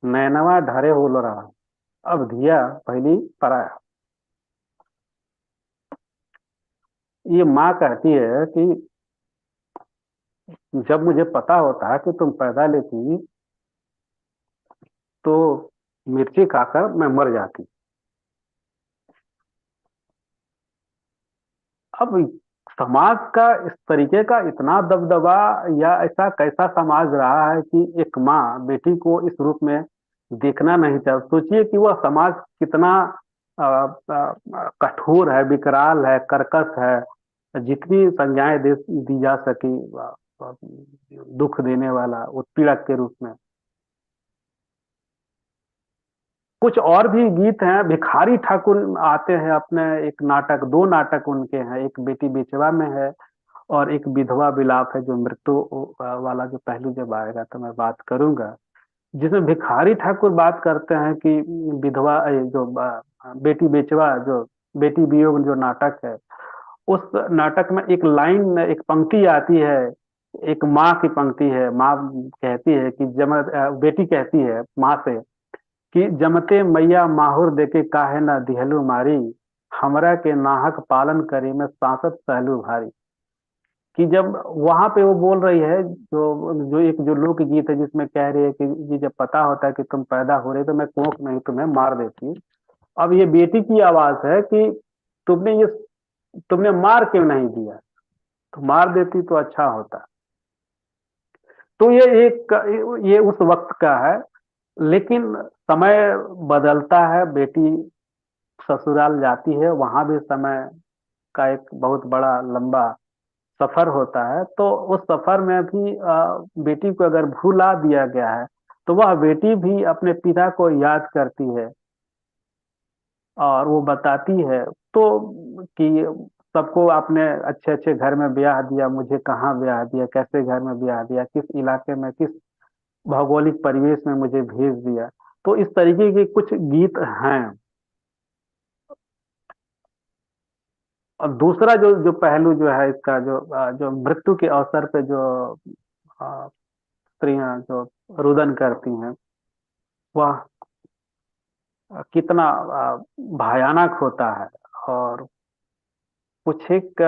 नैनवा ढरे हो रहा, अब धिया पहली पराया। ये माँ कहती है कि जब मुझे पता होता है कि तुम पैदा लेती तो मिर्ची खाकर मैं मर जाती। अब समाज का इस तरीके का इतना दबदबा, या ऐसा कैसा समाज रहा है कि एक माँ बेटी को इस रूप में देखना नहीं चाहती। सोचिए कि वह समाज कितना कठोर है, विकराल है, कर्कश है, जितनी संज्ञाएं दी जा सकी दुख देने वाला उत्पीड़क के रूप में। कुछ और भी गीत हैं, भिखारी ठाकुर आते हैं अपने, एक नाटक, दो नाटक उनके हैं, एक बेटी बेचवा में है और एक विधवा विलाप है, जो मृत्यु वाला जो पहलू जब आएगा तो मैं बात करूंगा, जिसमें भिखारी ठाकुर बात करते हैं कि विधवा जो बेटी बेचवा जो बेटी वियोग जो नाटक है, उस नाटक में एक लाइन, एक पंक्ति आती है, एक माँ की पंक्ति है। माँ कहती है कि बेटी कहती है माँ से कि जमते मैया माहुर देके काहे ना दिहलू मारी, हमरा के नाहक पालन करी में सांसत सहलू भारी। कि जब वहां पे वो बोल रही है, जो जो एक जो लोकगीत है जिसमें कह रही है कि जी जब पता होता है कि तुम पैदा हो रहे तो मैं कोख में ही तुम्हें मार देती। अब ये बेटी की आवाज है कि तुमने मार क्यों नहीं दिया, तो मार देती तो अच्छा होता। तो ये उस वक्त का है। लेकिन समय बदलता है, बेटी ससुराल जाती है, वहां भी समय का एक बहुत बड़ा लंबा सफर होता है। तो उस सफर में भी बेटी को अगर भुला दिया गया है तो वह बेटी भी अपने पिता को याद करती है और वो बताती है तो कि सबको आपने अच्छे अच्छे घर में ब्याह दिया, मुझे कहाँ ब्याह दिया, कैसे घर में ब्याह दिया, किस इलाके में, किस भौगोलिक परिवेश में मुझे भेज दिया। तो इस तरीके के कुछ गीत हैं। और दूसरा जो जो पहलू जो है इसका, जो मृत्यु के अवसर पे जो स्त्रियां जो रुदन करती हैं, वह कितना भयानक होता है। और कुछ एक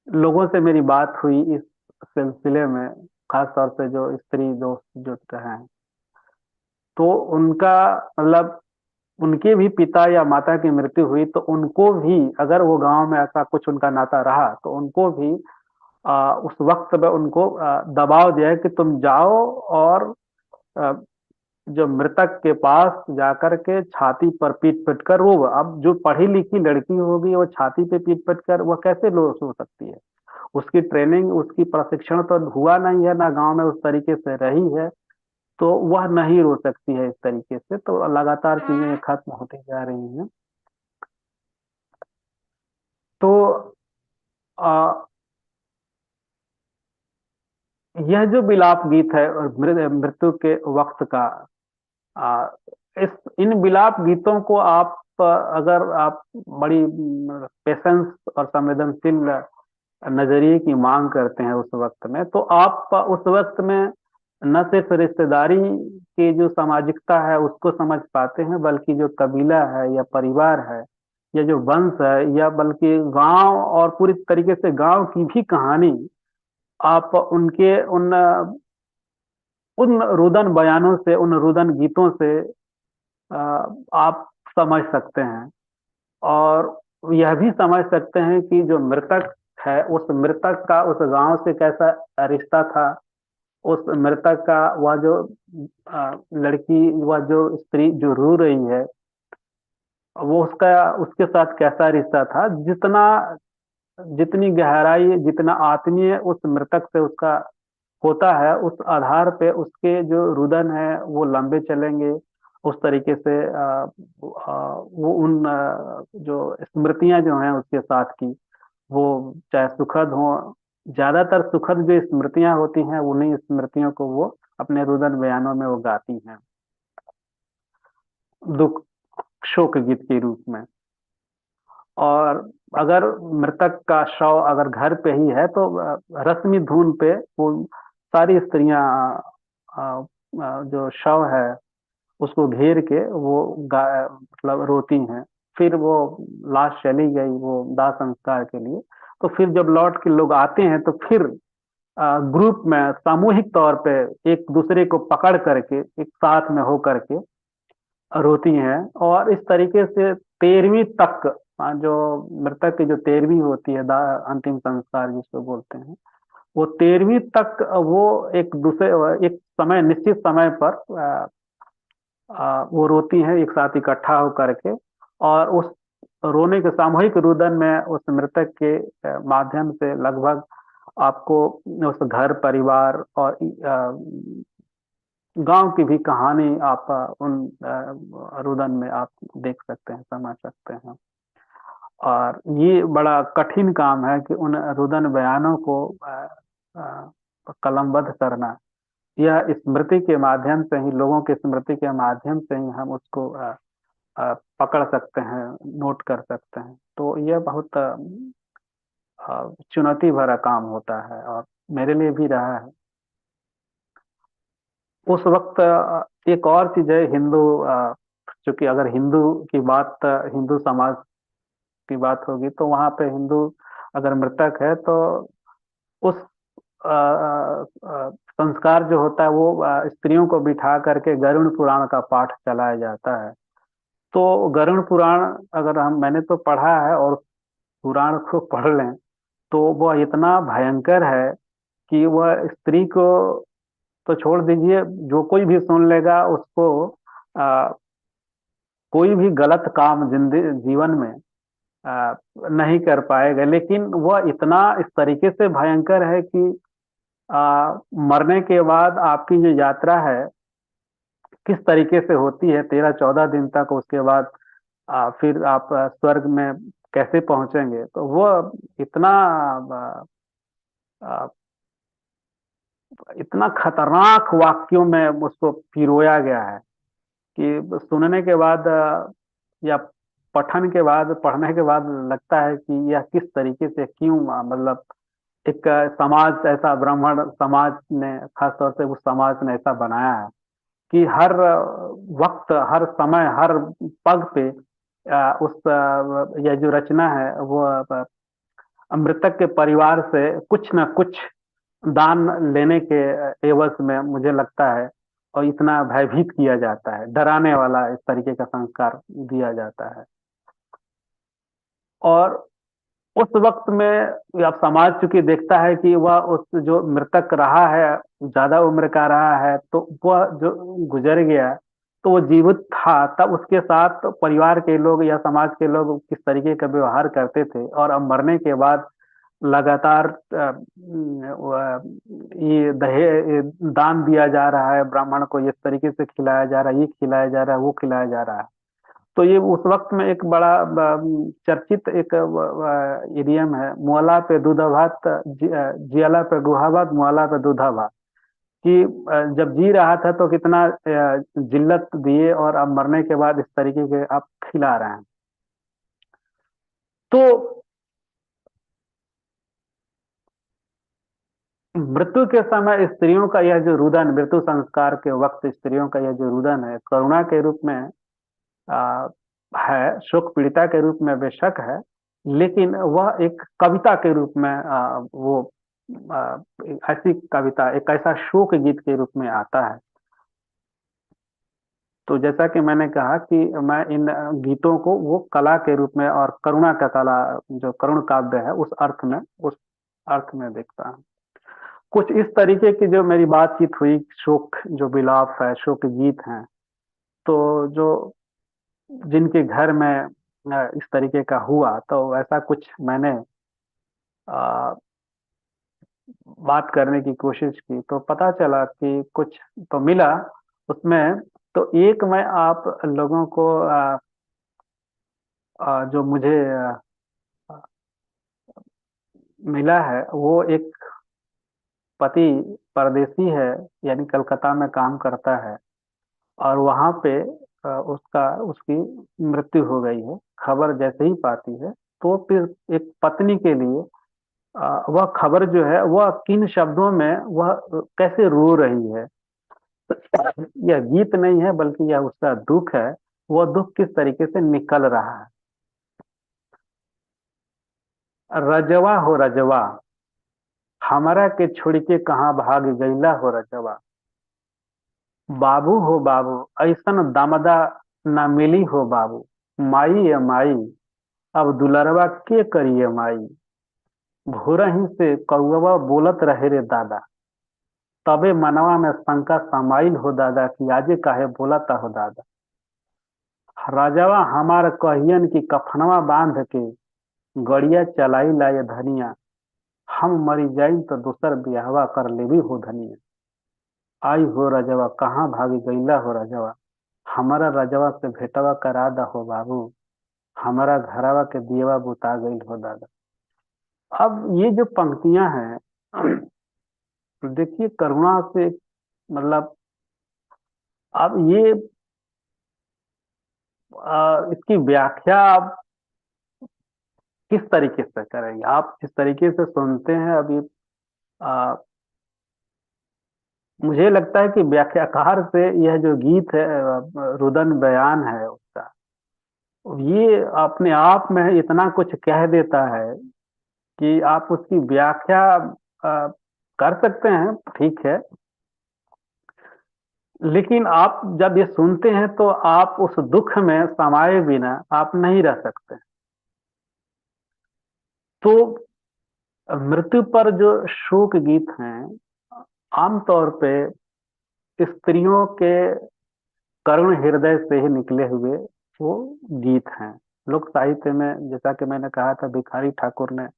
लोगों से मेरी बात हुई इस सिलसिले में, खास तौर से जो स्त्री दोस्त जो हैं, तो उनका मतलब उनके भी पिता या माता की मृत्यु हुई तो उनको भी, अगर वो गांव में ऐसा कुछ उनका नाता रहा तो उनको भी उस वक्त में उनको दबाव दिया है कि तुम जाओ और आ, जो मृतक के पास जाकर के छाती पर पीट पीट कर रो। अब जो पढ़ी लिखी लड़की होगी वो छाती पे पीट पीट कर वह कैसे रो सो सकती है? उसकी ट्रेनिंग, उसकी प्रशिक्षण तो हुआ नहीं है, ना गांव में उस तरीके से रही है, तो वह नहीं रो सकती है इस तरीके से। तो लगातार चीजें खत्म होती जा रही हैं। तो आ, यह जो विलाप गीत है और मृत्यु के वक्त का, आ, इस इन विलाप गीतों को आप अगर आप बड़ी पेशेंस और संवेदनशील नजरिए की मांग करते हैं उस वक्त में, तो आप उस वक्त में न सिर्फ रिश्तेदारी की जो सामाजिकता है उसको समझ पाते हैं, बल्कि जो कबीला है या परिवार है या जो वंश है, या बल्कि गांव और पूरी तरीके से गांव की भी कहानी आप उनके उन रुदन बयानों से, उन रुदन गीतों से आप समझ सकते हैं। और यह भी समझ सकते हैं कि जो मृतक है उस मृतक का उस गांव से कैसा रिश्ता था, उस मृतक का वह जो लड़की, वह जो स्त्री जो रो रही है, वो उसका उसके साथ कैसा रिश्ता था। जितनी गहराई, जितना आत्मीय उस मृतक से उसका होता है, उस आधार पे उसके जो रुदन है वो लंबे चलेंगे। उस तरीके से वो उन जो स्मृतियां जो हैं उसके साथ की, वो चाहे सुखद हो, ज्यादातर सुखद जो स्मृतियां होती हैं उन्हीं स्मृतियों को वो अपने रुदन बयानों में वो गाती हैं, दुख शोक गीत के रूप में। और अगर मृतक का शव अगर घर पे ही है तो रस्मी धुन पे वो सारी स्त्रियां जो शव है उसको घेर के वो मतलब रोती हैं। फिर वो लाश चली गई वो दाह संस्कार के लिए, तो फिर जब लौट के लोग आते हैं तो फिर ग्रुप में सामूहिक तौर पे एक दूसरे को पकड़ करके एक साथ में हो करके रोती हैं। और इस तरीके से 13वीं तक जो मृतक की जो 13वीं होती है अंतिम संस्कार जिसको बोलते हैं, वो 13वीं तक वो एक दूसरे, एक समय, निश्चित समय पर वो रोती हैं एक साथ इकट्ठा होकर के। और उस रोने के सामूहिक रुदन में उस मृतक के माध्यम से लगभग आपको उस घर परिवार और गांव की भी कहानी आप उन रुदन में आप देख सकते हैं, समझ सकते हैं। और ये बड़ा कठिन काम है कि उन रुदन बयानों को कलमबद्ध करना। यह स्मृति के माध्यम से ही, लोगों की स्मृति के माध्यम से ही हम उसको पकड़ सकते हैं, नोट कर सकते हैं। तो यह बहुत चुनौती भरा काम होता है और मेरे लिए भी रहा है। उस वक्त एक और चीज है, हिंदू चूंकि अगर हिंदू की बात, हिंदू समाज की बात होगी तो वहां पे हिंदू अगर मृतक है तो उस संस्कार जो होता है वो स्त्रियों को बिठा करके गरुड़ पुराण का पाठ चलाया जाता है। तो गरुड़ पुराण अगर मैंने तो पढ़ा है, और पुराण को पढ़ लें तो वह इतना भयंकर है कि वह स्त्री को तो छोड़ दीजिए, जो कोई भी सुन लेगा उसको आ, कोई भी गलत काम जीवन में नहीं कर पाएगा। लेकिन वह इतना इस तरीके से भयंकर है कि मरने के बाद आपकी जो यात्रा है किस तरीके से होती है, 13-14 दिन तक, उसके बाद फिर आप स्वर्ग में कैसे पहुंचेंगे, तो वह इतना आ, आ, इतना खतरनाक वाक्यों में उसको पिरोया गया है कि सुनने के बाद या पठन के बाद, पढ़ने के बाद लगता है कि यह किस तरीके से, क्यों, मतलब एक समाज ऐसा, ब्राह्मण समाज ने, खास तौर से उस समाज ने ऐसा बनाया है कि हर वक्त, हर समय, हर पग पे यह जो रचना है वो मृतक के परिवार से कुछ न कुछ दान लेने के एवज में, मुझे लगता है, और इतना भयभीत किया जाता है, डराने वाला इस तरीके का संस्कार दिया जाता है। और उस वक्त में अब समाज चूंकि देखता है कि वह उस जो मृतक रहा है ज्यादा उम्र का रहा है, तो वह जो गुजर गया तो वो जीवित था, तब उसके साथ परिवार के लोग या समाज के लोग किस तरीके का व्यवहार करते थे, और अब मरने के बाद लगातार ये ये दान दिया जा रहा है, ब्राह्मण को इस तरीके से खिलाया जा रहा है, ये खिलाया जा रहा है, वो खिलाया जा रहा है। तो ये उस वक्त में एक बड़ा चर्चित एक इडियम है, मुअला पे दूधा भात, जियाला पे गुहा भात, मुअला पे दूधा भात, कि जब जी रहा था तो कितना जिल्लत दिए, और अब मरने के बाद इस तरीके के आप खिला रहे हैं। तो मृत्यु के समय स्त्रियों का यह जो रुदन, मृत्यु संस्कार के वक्त स्त्रियों का यह जो रुदन है, करुणा के रूप में आ, है, शोक पीड़िता के रूप में बेशक है, लेकिन वह एक कविता के रूप में वो ऐसी कविता, एक ऐसा शोक गीत के रूप में आता है। तो जैसा कि मैंने कहा कि मैं इन गीतों को वो कला के रूप में, और करुणा का कला, जो करुण काव्य है, उस अर्थ में देखता हूँ। कुछ इस तरीके की जो मेरी बातचीत हुई, शोक जो विलाप है, शोक गीत हैं, तो जो जिनके घर में इस तरीके का हुआ, तो ऐसा कुछ मैंने आ, बात करने की कोशिश की, तो पता चला कि कुछ तो मिला उसमें। तो एक मैं आप लोगों को जो मुझे मिला है, वो एक पति परदेसी है, यानी कलकत्ता में काम करता है, और वहां पे उसकी मृत्यु हो गई है। खबर जैसे ही पाती है तो फिर एक पत्नी के लिए वह खबर जो है, वह किन शब्दों में, वह कैसे रो रही है, यह गीत नहीं है बल्कि यह उसका दुख है। वह दुख किस तरीके से निकल रहा है। रजवा हो रजवा, हमरा के छोड़ के कहाँ भाग गईला हो रजवा। बाबू हो बाबू, ऐसन दामदा ना मिली हो बाबू। माई ए माई, अब दुलरवा के करिए माई। भोरही से कौवा बोलत रहे रे दादा, तबे मनवा में शंका समाइल हो दादा कि आजे काहे बोलता हो दादा। राजवा हमार कहियन की कफनवा बांध के गड़िया चलाई लाए धनिया। हम मरी जाई तो दूसर ब्याहवा कर लेवी हो धनिया। आई हो रजवा, कहाँ भागी गईला हो रजवा। हमारा रजवा से भेटवा करा दा हो बाबू। हमारा घरवा के दियवा बुता गई हो दादा। अब ये जो पंक्तियां हैं, देखिए करुणा से, मतलब अब ये इसकी व्याख्या आप किस तरीके से करेंगे? आप जिस तरीके से सुनते हैं अभी, आ, मुझे लगता है कि व्याख्याकार से यह जो गीत है, रुदन बयान है उसका, ये अपने आप में इतना कुछ कह देता है कि आप उसकी व्याख्या कर सकते हैं, ठीक है, लेकिन आप जब ये सुनते हैं तो आप उस दुख में समाये बिना आप नहीं रह सकते। तो मृत्यु पर जो शोक गीत हैं, आमतौर पे स्त्रियों के करुण हृदय से ही निकले हुए वो गीत हैं। लोक साहित्य में, जैसा कि मैंने कहा था, भिखारी ठाकुर ने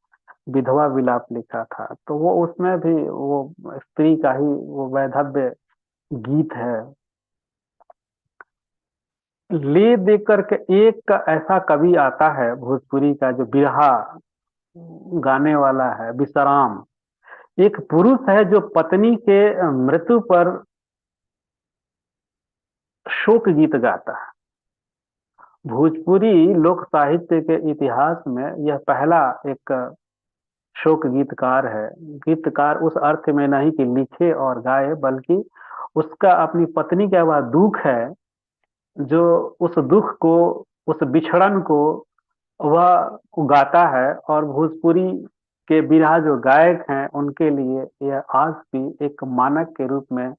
विधवा विलाप लिखा था, तो वो उसमें भी वो स्त्री का ही वो वैधव्य गीत है। ले दे करके एक ऐसा कवि आता है भोजपुरी का जो बिरहा गाने वाला है, विश्राम। एक पुरुष है जो पत्नी के मृत्यु पर शोक गीत गाता है। भोजपुरी लोक साहित्य के इतिहास में यह पहला एक शोक गीतकार है। गीतकार उस अर्थ में नहीं कि लिखे और गाए, बल्कि उसका अपनी पत्नी का वह दुख है, जो उस दुख को, उस बिछड़न को वह गाता है। और भोजपुरी के बिरहा जो गायक हैं उनके लिए यह आज भी एक मानक के रूप में,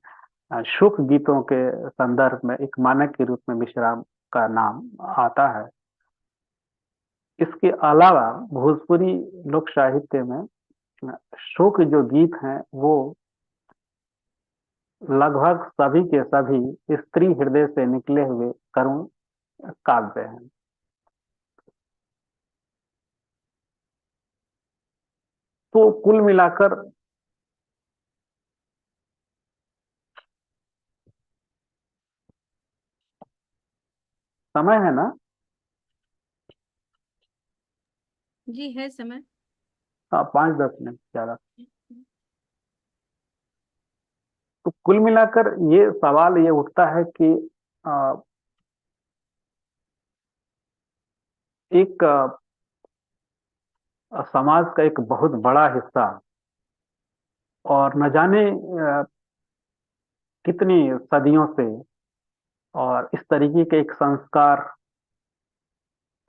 शोक गीतों के संदर्भ में एक मानक के रूप में विश्राम का नाम आता है। इसके अलावा भोजपुरी लोक साहित्य में शोक जो गीत हैं वो लगभग सभी के सभी स्त्री हृदय से निकले हुए करुण काव्य हैं। तो कुल मिलाकर समय है ना? जी है समय। हाँ, 5-10 मिनट ज्यादा। तो कुल मिलाकर ये सवाल ये उठता है कि आ, एक समाज का एक बहुत बड़ा हिस्सा, और न जाने कितनी सदियों से, और इस तरीके के एक संस्कार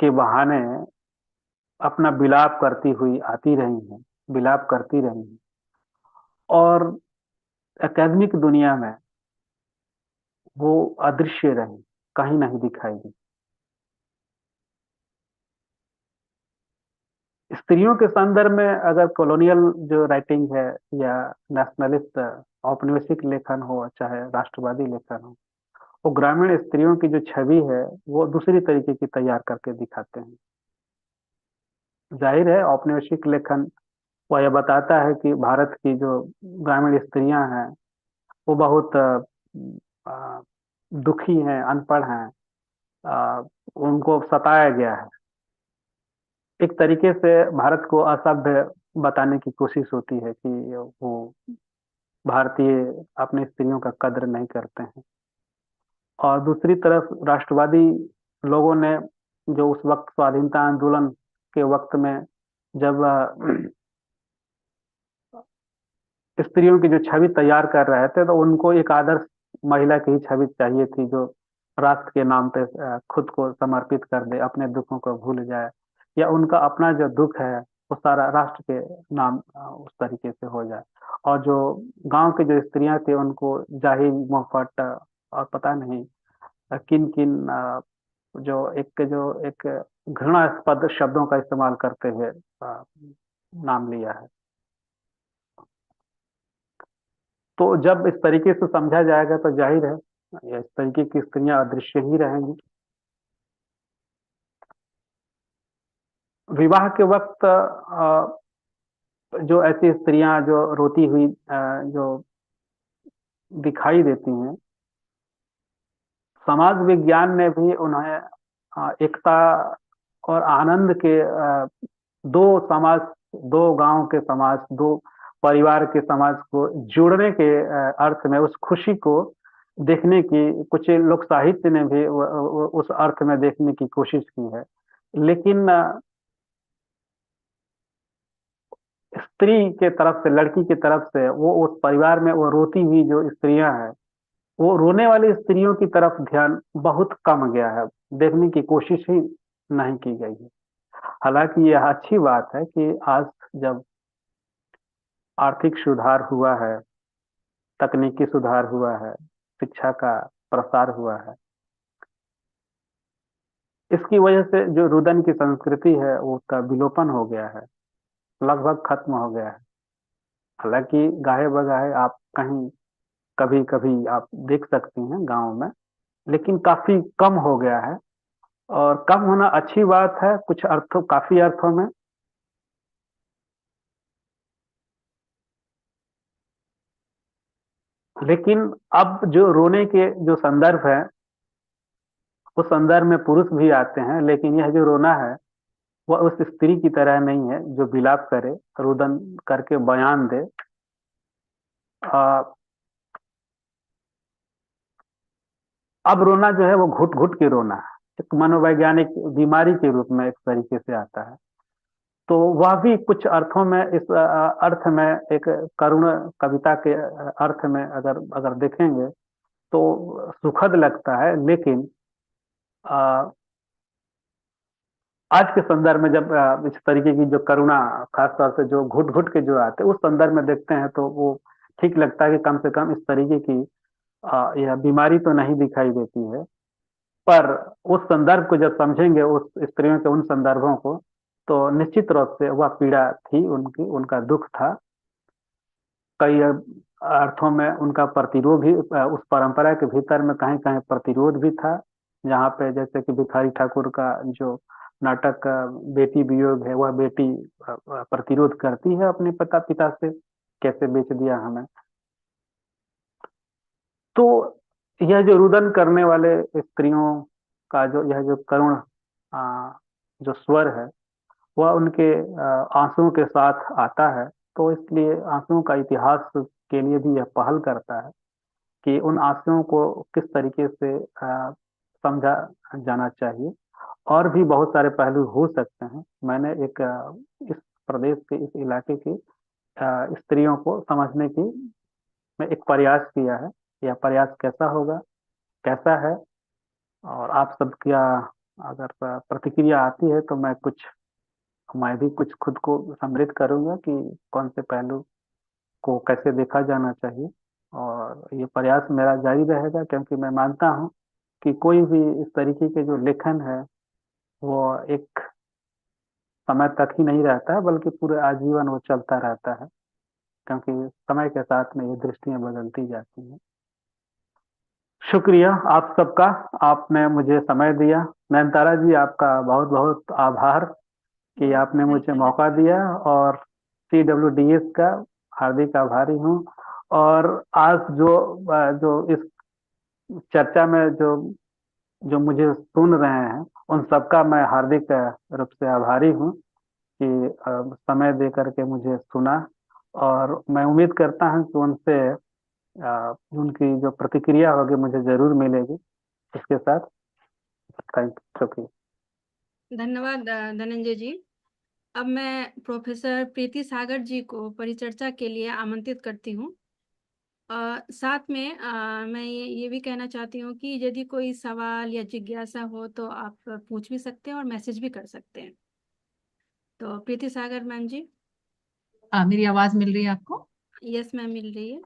के बहाने अपना विलाप करती हुई आती रही हैं, विलाप करती रही हैं, और एकेडमिक दुनिया में वो अदृश्य रही, कहीं नहीं दिखाई दी। स्त्रियों के संदर्भ में अगर कॉलोनियल जो राइटिंग है, या नेशनलिस्ट औपनिवेशिक लेखन हो, चाहे राष्ट्रवादी लेखन हो, वो ग्रामीण स्त्रियों की जो छवि है वो दूसरी तरीके की तैयार करके दिखाते हैं। जाहिर है औपनिवेशिक लेखन वो यह बताता है कि भारत की जो ग्रामीण स्त्रियां हैं वो बहुत अ, दुखी हैं, अनपढ़ हैं, अ, उनको सताया गया है। एक तरीके से भारत को असभ्य बताने की कोशिश होती है कि वो भारतीय अपनी स्त्रियों का कद्र नहीं करते हैं। और दूसरी तरफ राष्ट्रवादी लोगों ने, जो उस वक्त स्वाधीनता आंदोलन के वक्त में जब स्त्रियों की जो छवि तैयार कर रहे थे, तो उनको एक आदर्श महिला की ही छवि चाहिए थी, जो राष्ट्र के नाम पे खुद को समर्पित कर दे, अपने दुखों को भूल जाए, या उनका अपना जो दुख है वो सारा राष्ट्र के नाम उस तरीके से हो जाए। और जो गांव की जो स्त्रियां थी उनको जाहिर मोहफट और पता नहीं किन किन जो एक घृणास्पद शब्दों का इस्तेमाल करते हुए नाम लिया है। तो जब इस तरीके से समझा जाएगा तो जाहिर है इस तरीके की स्त्रियां अदृश्य ही रहेंगी। विवाह के वक्त जो ऐसी स्त्रियां जो रोती हुई जो दिखाई देती हैं, समाज विज्ञान ने भी उन्हें एकता और आनंद के दो समाज, दो गांव के समाज, दो परिवार के समाज को जोड़ने के अर्थ में उस खुशी को देखने की, कुछ लोग साहित्य ने भी उस अर्थ में देखने की कोशिश की है। लेकिन स्त्री के तरफ से, लड़की की तरफ से, वो उस परिवार में वो रोती हुई जो स्त्रियां हैं, वो रोने वाली स्त्रियों की तरफ ध्यान बहुत कम गया है, देखने की कोशिश ही नहीं की गई है। हालांकि यह अच्छी बात है कि आज जब आर्थिक सुधार हुआ है, तकनीकी सुधार हुआ है, शिक्षा का प्रसार हुआ है, इसकी वजह से जो रुदन की संस्कृति है वो उसका विलोपन हो गया है, लगभग खत्म हो गया है। हालांकि गाहे बगाहे आप कहीं कभी कभी आप देख सकती हैं गांव में, लेकिन काफी कम हो गया है। और कम होना अच्छी बात है कुछ अर्थों, काफी अर्थों में। लेकिन अब जो रोने के जो संदर्भ है, उस संदर्भ में पुरुष भी आते हैं, लेकिन यह जो रोना है वह उस स्त्री की तरह नहीं है जो विलाप करे, रुदन करके बयान दे। आ, अब रोना जो है वो घुट घुट के रोना है, एक मनोवैज्ञानिक बीमारी के रूप में एक तरीके से आता है। तो वह भी कुछ अर्थों में, इस अर्थ में एक करुण कविता के अर्थ में अगर अगर देखेंगे तो सुखद लगता है। लेकिन आ, आज के संदर्भ में जब इस तरीके की जो करुणा, खास तौर से जो घुट घुट के जो आते हैं, उस संदर्भ में देखते हैं तो वो ठीक लगता है कि कम से कम इस तरीके की यह बीमारी तो नहीं दिखाई देती है। पर उस संदर्भ को जब समझेंगे, उस स्त्रियों के उन संदर्भों को, तो निश्चित रूप से वह पीड़ा थी उनकी, उनका दुख था। कई अर्थों में उनका प्रतिरोध भी, उस परंपरा के भीतर में कहीं कहीं प्रतिरोध भी था। जहाँ पे जैसे कि भिखारी ठाकुर का जो नाटक बेटी वियोग है, वह बेटी प्रतिरोध करती है अपने पिता से, कैसे बेच दिया हमें। तो यह जो रुदन करने वाले स्त्रियों का जो यह जो करुण जो स्वर है, वह उनके आंसुओं के साथ आता है। तो इसलिए आंसुओं का इतिहास के लिए भी यह पहल करता है कि उन आंसुओं को किस तरीके से समझा जाना चाहिए। और भी बहुत सारे पहलू हो सकते हैं। मैंने एक इस प्रदेश के, इस इलाके की स्त्रियों को समझने की मैं एक प्रयास किया है। यह प्रयास कैसा होगा, कैसा है, और आप सब क्या अगर प्रतिक्रिया आती है तो मैं भी कुछ खुद को समृद्ध करूंगा कि कौन से पहलू को कैसे देखा जाना चाहिए। और ये प्रयास मेरा जारी रहेगा, क्योंकि मैं मानता हूँ कि कोई भी इस तरीके के जो लेखन है वो एक समय तक ही नहीं रहता है, बल्कि पूरे आजीवन वो चलता रहता है, क्योंकि समय के साथ में ये दृष्टियां बदलती जाती हैं। शुक्रिया आप सबका, आपने मुझे समय दिया। नयनतारा जी, आपका बहुत बहुत आभार कि आपने मुझे मौका दिया। और CWDS का हार्दिक आभारी हूँ। और आज जो इस चर्चा में जो जो मुझे सुन रहे हैं, उन सबका मैं हार्दिक रूप से आभारी हूँ कि समय दे करके मुझे सुना। और मैं उम्मीद करता हूँ कि उनसे उनकी जो प्रतिक्रिया होगी मुझे जरूर मिलेगी। इसके साथ थैंक शुक्रिया। धन्यवाद धनंजय जी। अब मैं प्रोफेसर प्रीति सागर जी को परिचर्चा के लिए आमंत्रित करती हूँ। साथ में मैं ये भी कहना चाहती हूँ कि यदि कोई सवाल या जिज्ञासा हो तो आप पूछ भी सकते हैं और मैसेज भी कर सकते हैं। तो प्रीति सागर मैम जी। मेरी आवाज मिल रही है आपको? यस मैम, मिल रही है।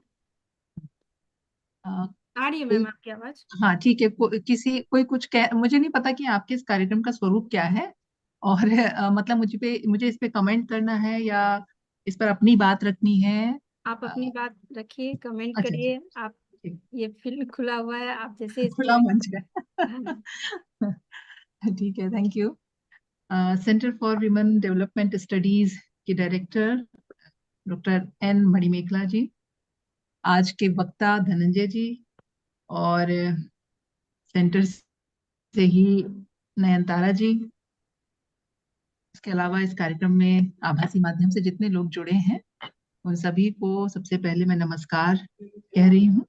अ, आ रही है मैम कोई आपकी आवाज? हाँ ठीक है। कोई कुछ मुझे नहीं पता कि आपके इस कार्यक्रम का स्वरूप क्या है, और मतलब मुझे इस पे कमेंट करना है या इस पर अपनी बात रखनी है? आप अ, अपनी बात रखिए, कमेंट अच्छा अच्छा, करिए आप। ठीक। ये फील्ड खुला हुआ है, आप जैसे खुला इसमें। मंच हाँ, है। ठीक है, thank you. Centre for women development studies के डायरेक्टर डॉक्टर एन मणिमेखला जी, आज के वक्ता धनंजय जी, और सेंटर से ही नयनतारा जी, इसके अलावा इस कार्यक्रम में आभासी माध्यम से जितने लोग जुड़े हैं, उन सभी को सबसे पहले मैं नमस्कार कह रही हूँ।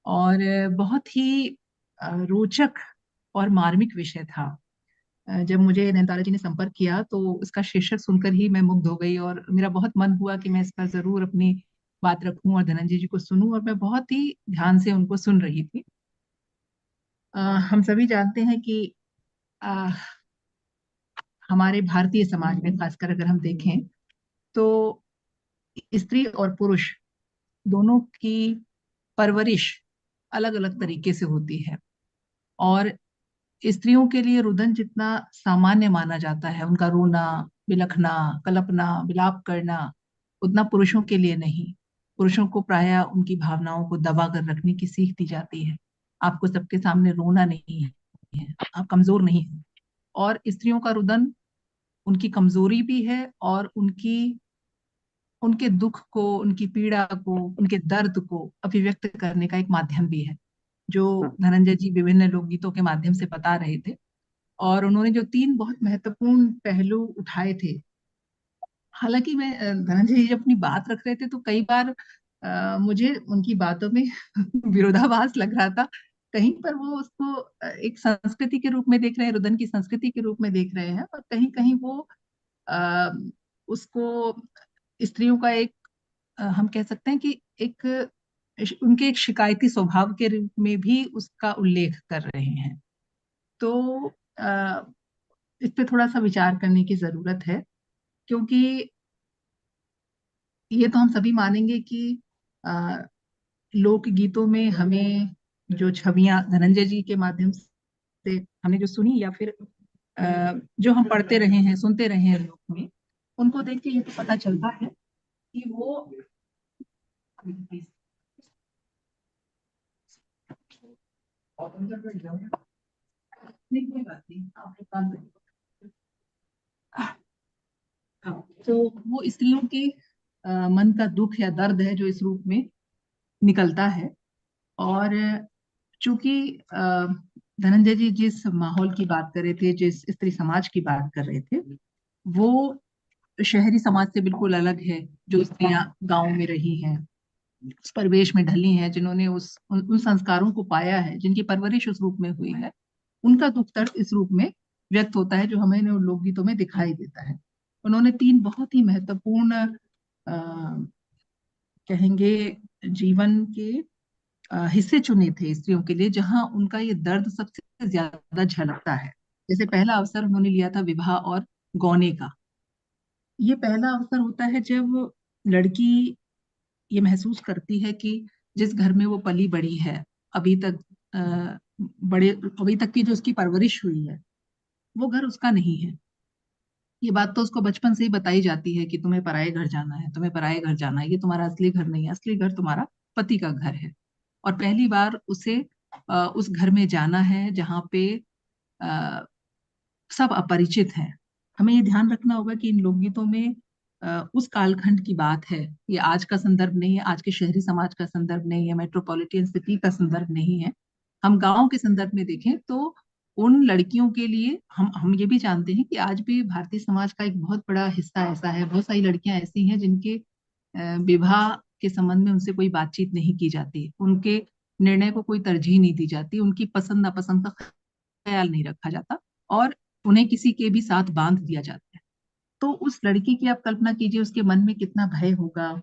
और बहुत ही रोचक और मार्मिक विषय था। जब मुझे नयनतारा जी ने संपर्क किया तो इसका शीर्षक सुनकर ही मैं मुग्ध हो गई और मेरा बहुत मन हुआ कि मैं इस पर जरूर अपनी बात रखूं और धनंजय जी को सुनूं, और मैं बहुत ही ध्यान से उनको सुन रही थी। हम सभी जानते हैं कि अ, हमारे भारतीय समाज में खासकर अगर हम देखें तो स्त्री और पुरुष दोनों की परवरिश अलग अलग तरीके से होती है। और स्त्रियों के लिए रुदन जितना सामान्य माना जाता है, उनका रोना, बिलखना, कल्पना, विलाप करना, उतना पुरुषों के लिए नहीं। पुरुषों को प्रायः उनकी भावनाओं को दबा कर रखने की सीख दी जाती है। आपको सबके सामने रोना नहीं है, आप कमजोर नहीं हैं। और स्त्रियों का रुदन उनकी कमजोरी भी है और उनके दुख को, उनकी पीड़ा को, उनके दर्द को अभिव्यक्त करने का एक माध्यम भी है, जो धनंजय जी विभिन्न लोकगीतों के माध्यम से बता रहे थे। और उन्होंने जो 3 बहुत महत्वपूर्ण पहलू उठाए थे, हालांकि मैं धनंजय जी जब अपनी बात रख रहे थे तो कई बार मुझे उनकी बातों में विरोधाभास लग रहा था। कहीं पर वो उसको एक संस्कृति के रूप में देख रहे हैं, रुदन की संस्कृति के रूप में देख रहे हैं, और कहीं कहीं वो अ, उसको स्त्रियों का एक हम कह सकते हैं कि एक उनके एक शिकायती स्वभाव के रूप में भी उसका उल्लेख कर रहे हैं। तो इस पे थोड़ा सा विचार करने की जरूरत है, क्योंकि ये तो हम सभी मानेंगे कि अ, लोकगीतों में हमें जो छवियां धनंजय जी के माध्यम से हमने जो सुनी, या फिर जो हम पढ़ते रहे हैं, सुनते रहे हैं लोक में, उनको देख के ये तो पता चलता है कि वो नहीं, कोई बात नहीं, आप एक काम करिए। हाँ, तो वो स्त्रियों के मन का दुख या दर्द है जो इस रूप में निकलता है। और चूंकि धनंजय जी जिस माहौल की बात कर रहे थे, जिस स्त्री समाज की बात कर रहे थे, वो शहरी समाज से बिल्कुल अलग है। जो स्त्रियां गांव में रही हैं, उस परिवेश में ढली हैं, जिन्होंने उन संस्कारों को पाया है, जिनकी परवरिश उस रूप में हुई है, उनका दुख दर्द इस रूप में व्यक्त होता है, जो हमें उन लोकगीतों में दिखाई देता है। उन्होंने 3 बहुत ही महत्वपूर्ण कहेंगे जीवन के हिस्से चुने थे स्त्रियों के लिए, जहां उनका ये दर्द सबसे ज्यादा झलकता है। जैसे पहला अवसर उन्होंने लिया था विवाह और गौने का। ये पहला अवसर होता है जब लड़की ये महसूस करती है कि जिस घर में वो पली बड़ी है, अभी तक अ, बड़े अभी तक की जो उसकी परवरिश हुई है, वो घर उसका नहीं है। ये बात तो उसको बचपन से ही बताई जाती है कि तुम्हें पराये घर जाना है, तुम्हें पराये घर जाना है, ये तुम्हारा असली घर नहीं है, असली घर तुम्हारा पति का घर है। और पहली बार उसे उस घर में जाना है जहाँ पे अ, सब अपरिचित हैं। हमें ये ध्यान रखना होगा कि इन लोकगीतों में उस कालखंड की बात है। ये आज का संदर्भ नहीं है, आज के शहरी समाज का संदर्भ नहीं है, मेट्रोपॉलिटन सिटी का संदर्भ नहीं है। हम गांव के संदर्भ में देखें तो उन लड़कियों के लिए हम ये भी जानते हैं कि आज भी भारतीय समाज का एक बहुत बड़ा हिस्सा ऐसा है, बहुत सारी लड़कियां ऐसी हैं जिनके विवाह के संबंध में उनसे कोई बातचीत नहीं की जाती, उनके निर्णय को कोई तरजीह नहीं दी जाती, उनकी पसंद नापसंद का ख्याल नहीं रखा जाता, और उन्हें किसी के भी साथ बांध दिया जाता है। तो उस लड़की की आप कल्पना कीजिए, उसके मन में कितना भय होगा,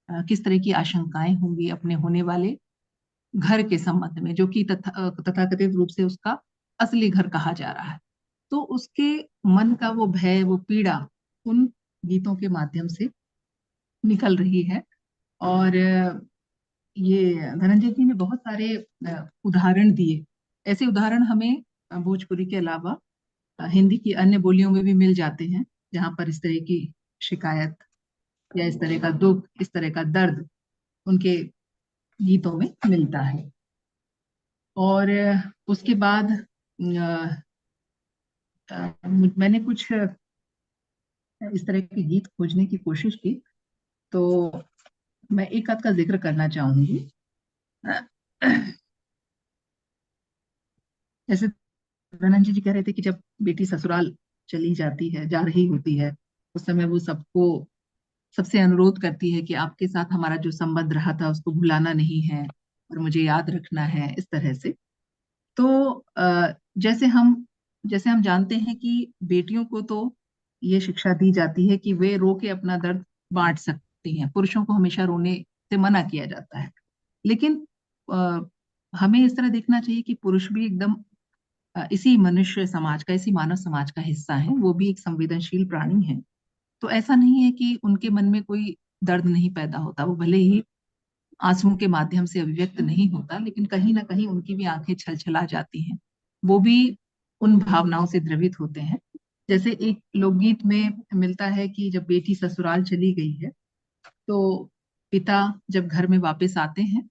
किस तरह की आशंकाएं होंगी अपने होने वाले घर के संबंध में, जो कि तथाकथित रूप से उसका असली घर कहा जा रहा है। तो उसके मन का वो भय, वो पीड़ा उन गीतों के माध्यम से निकल रही है। और ये धनंजय जी ने बहुत सारे उदाहरण दिए। ऐसे उदाहरण हमें भोजपुरी के अलावा हिंदी की अन्य बोलियों में भी मिल जाते हैं, जहाँ पर इस तरह की शिकायत या इस तरह का दुख, इस तरह का दर्द उनके गीतों में मिलता है। और उसके बाद मैंने कुछ इस तरह के गीत खोजने की कोशिश की, तो मैं एक आध का जिक्र करना चाहूंगी। जैसे धनंजय जी कह रहे थे कि जब बेटी ससुराल चली जाती है, जा रही होती है, उस समय वो सबसे अनुरोध करती है कि आपके साथ हमारा जो संबंध रहा था उसको भुलाना नहीं है, और मुझे याद रखना है, इस तरह से। तो जैसे हम जानते हैं कि बेटियों को तो ये शिक्षा दी जाती है कि वे रो के अपना दर्द बांट सकती हैं, पुरुषों को हमेशा रोने से मना किया जाता है। लेकिन अ, हमें इस तरह देखना चाहिए कि पुरुष भी एकदम इसी मनुष्य समाज का, इसी मानव समाज का हिस्सा है, वो भी एक संवेदनशील प्राणी है। तो ऐसा नहीं है कि उनके मन में कोई दर्द नहीं पैदा होता, वो भले ही आंसुओं के माध्यम से अभिव्यक्त नहीं होता, लेकिन कहीं ना कहीं उनकी भी आंखें छलछला जाती हैं, वो भी उन भावनाओं से द्रवित होते हैं। जैसे एक लोकगीत में मिलता है कि जब बेटी ससुराल चली गई है, तो पिता जब घर में वापस आते हैं,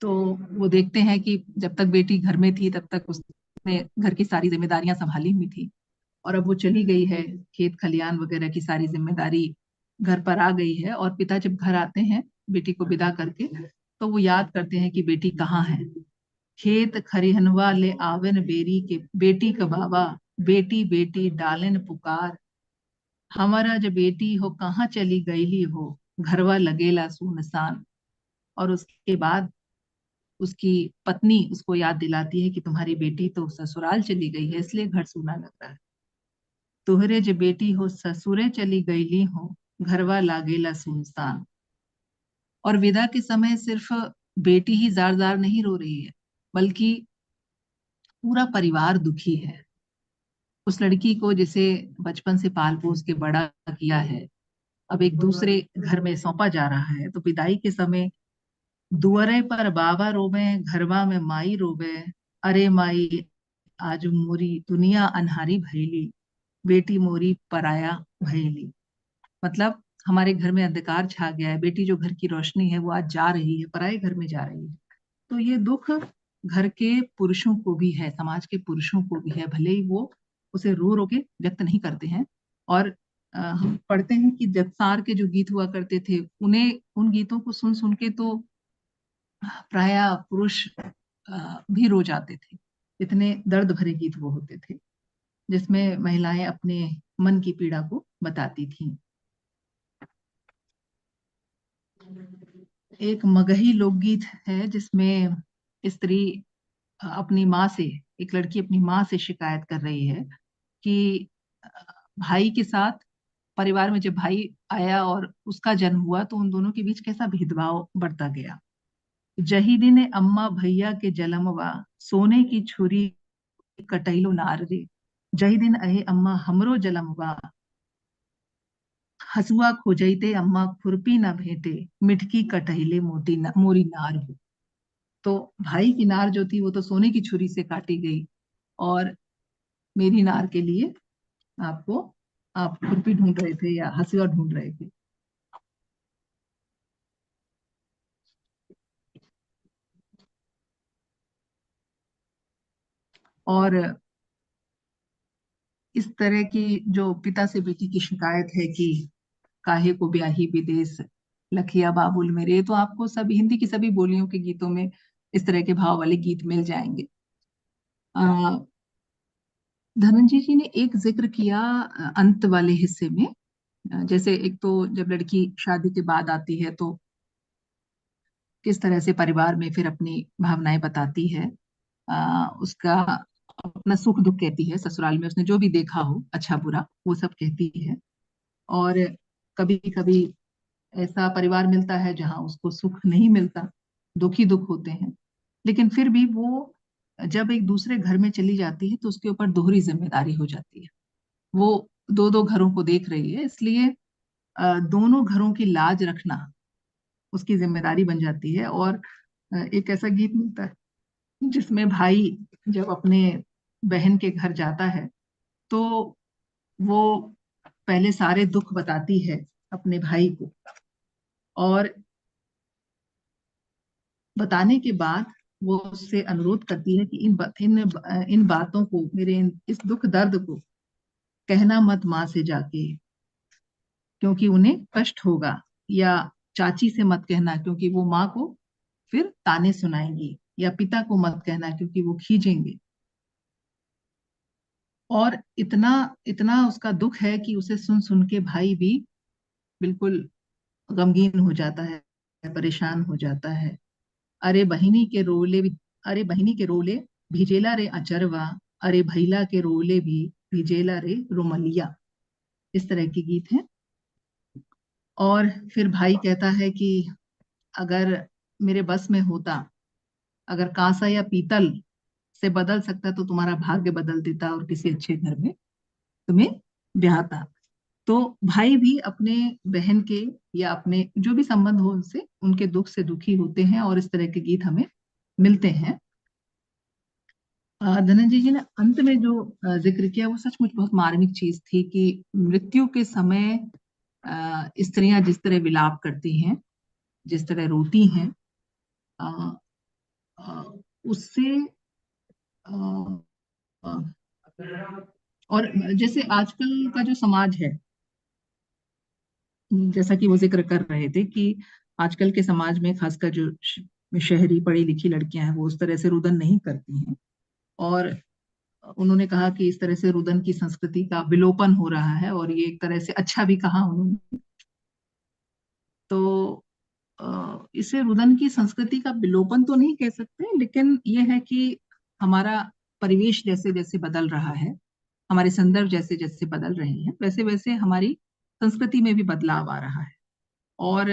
तो वो देखते हैं कि जब तक बेटी घर में थी तब तक उसने घर की सारी जिम्मेदारियां संभाली हुई थी, और अब वो चली गई है, खेत खलियान वगैरह की सारी जिम्मेदारी घर पर आ गई है, और पिता जब घर आते हैं बेटी को विदा करके, तो वो याद करते हैं कि बेटी कहाँ है। खेत खरिहनवा ले आवन बेरी के बेटी का बाबा, बेटी बेटी डालन पुकार, हमारा जब बेटी हो कहाँ चली गईली हो, घरवा लगेला सुनसान। और उसके बाद उसकी पत्नी उसको याद दिलाती है कि तुम्हारी बेटी तो ससुराल चली गई है, इसलिए घर सूना लग रहा है। तुहरे जे बेटी हो ससुरे चली गईली हो, घरवा लागेला सुनसान। और विदा के समय सिर्फ बेटी ही जार जार नहीं रो रही है, बल्कि पूरा परिवार दुखी है। उस लड़की को जिसे बचपन से पाल पोस के बड़ा किया है, अब एक दूसरे घर में सौंपा जा रहा है। तो विदाई के समय दुअरे पर बाबा रोवे, घरवा में माई रोवे, अरे माई आज मोरी दुनिया अनहारी भैली, बेटी मोरी पराया भैली। मतलब हमारे घर में अंधकार छा गया है, बेटी जो घर की रोशनी है वो आज जा रही है, पराये घर में जा रही है। तो ये दुख घर के पुरुषों को भी है, समाज के पुरुषों को भी है, भले ही वो उसे रो रो के व्यक्त नहीं करते हैं। और हम पढ़ते हैं कि जगसार के जो गीत हुआ करते थे, उन्हें उन गीतों को सुन सुन के तो प्राय पुरुष भी रो जाते थे। इतने दर्द भरे गीत वो होते थे, जिसमें महिलाएं अपने मन की पीड़ा को बताती थीं। एक मगही लोकगीत है जिसमें स्त्री अपनी माँ से, एक लड़की अपनी माँ से शिकायत कर रही है कि भाई के साथ, परिवार में जब भाई आया और उसका जन्म हुआ तो उन दोनों के बीच कैसा भेदभाव बढ़ता गया। जही दिन अम्मा भैया के जलमवा, सोने की छुरी कटैलो नार रे, जही दिन अहे अम्मा हमरो जलमवा, हसुआ खोजैते अम्मा खुरपी न भेटे, मिठकी कटैले मोरी नार हो। तो भाई की नार जो थी वो तो सोने की छुरी से काटी गई, और मेरी नार के लिए आपको आप खुरपी ढूंढ रहे थे या हसुआ ढूंढ रहे थे। और इस तरह की जो पिता से बेटी की शिकायत है कि काहे को ब्याही विदेश, लखिया बाबुल मेरे, तो आपको सभी हिंदी की सभी बोलियों के गीतों में इस तरह के भाव वाले गीत मिल जाएंगे। धनंजय जी ने एक जिक्र किया अंत वाले हिस्से में, जैसे एक तो जब लड़की शादी के बाद आती है तो किस तरह से परिवार में फिर अपनी भावनाएं बताती है, उसका अपना सुख दुख कहती है, ससुराल में उसने जो भी देखा हो अच्छा बुरा वो सब कहती है। और कभी कभी ऐसा परिवार मिलता है जहां उसको सुख नहीं मिलता, दुखी दुख होते हैं, लेकिन फिर भी वो जब एक दूसरे घर में चली जाती है तो उसके ऊपर दोहरी जिम्मेदारी हो जाती है। वो दो दो घरों को देख रही है, इसलिए दोनों घरों की लाज रखना उसकी जिम्मेदारी बन जाती है। और एक ऐसा गीत मिलता है जिसमें भाई जब अपने बहन के घर जाता है तो वो पहले सारे दुख बताती है अपने भाई को, और बताने के बाद वो उससे अनुरोध करती है कि इन बातों को, मेरे इस दुख दर्द को कहना मत माँ से जाके, क्योंकि उन्हें कष्ट होगा, या चाची से मत कहना क्योंकि वो माँ को फिर ताने सुनाएंगी, या पिता को मत कहना क्योंकि वो खींचेंगे। और इतना इतना उसका दुख है कि उसे सुन सुन के भाई भी बिल्कुल गमगीन हो जाता है, परेशान हो जाता है। अरे बहिनी के रोले भिजेला रे अचरवा, अरे भैला के रोले भी भिजेला रे रुमलिया। इस तरह के गीत हैं। और फिर भाई कहता है कि अगर मेरे बस में होता, अगर कांसा या पीतल से बदल सकता तो तुम्हारा भाग्य बदल देता और किसी अच्छे घर में तुम्हें ब्याहता। तो भाई भी अपने बहन के या अपने जो भी संबंध हो उनसे, उनके दुख से दुखी होते हैं और इस तरह के गीत हमें मिलते हैं। धनंजय जी ने अंत में जो जिक्र किया वो सचमुच बहुत मार्मिक चीज थी कि मृत्यु के समय स्त्रियां जिस तरह विलाप करती हैं, जिस तरह रोती हैं, उससे और जैसे आजकल का जो समाज है, जैसा कि वो जिक्र कर रहे थे कि आजकल के समाज में खासकर जो शहरी पढ़ी लिखी लड़कियां हैं वो उस तरह से रुदन नहीं करती हैं। और उन्होंने कहा कि इस तरह से रुदन की संस्कृति का विलोपन हो रहा है, और ये एक तरह से अच्छा भी कहा उन्होंने। तो इसे रुदन की संस्कृति का विलोपन तो नहीं कह सकते, लेकिन ये है कि हमारा परिवेश जैसे जैसे बदल रहा है, हमारे संदर्भ जैसे जैसे बदल रहे हैं, वैसे वैसे हमारी संस्कृति में भी बदलाव आ रहा है। और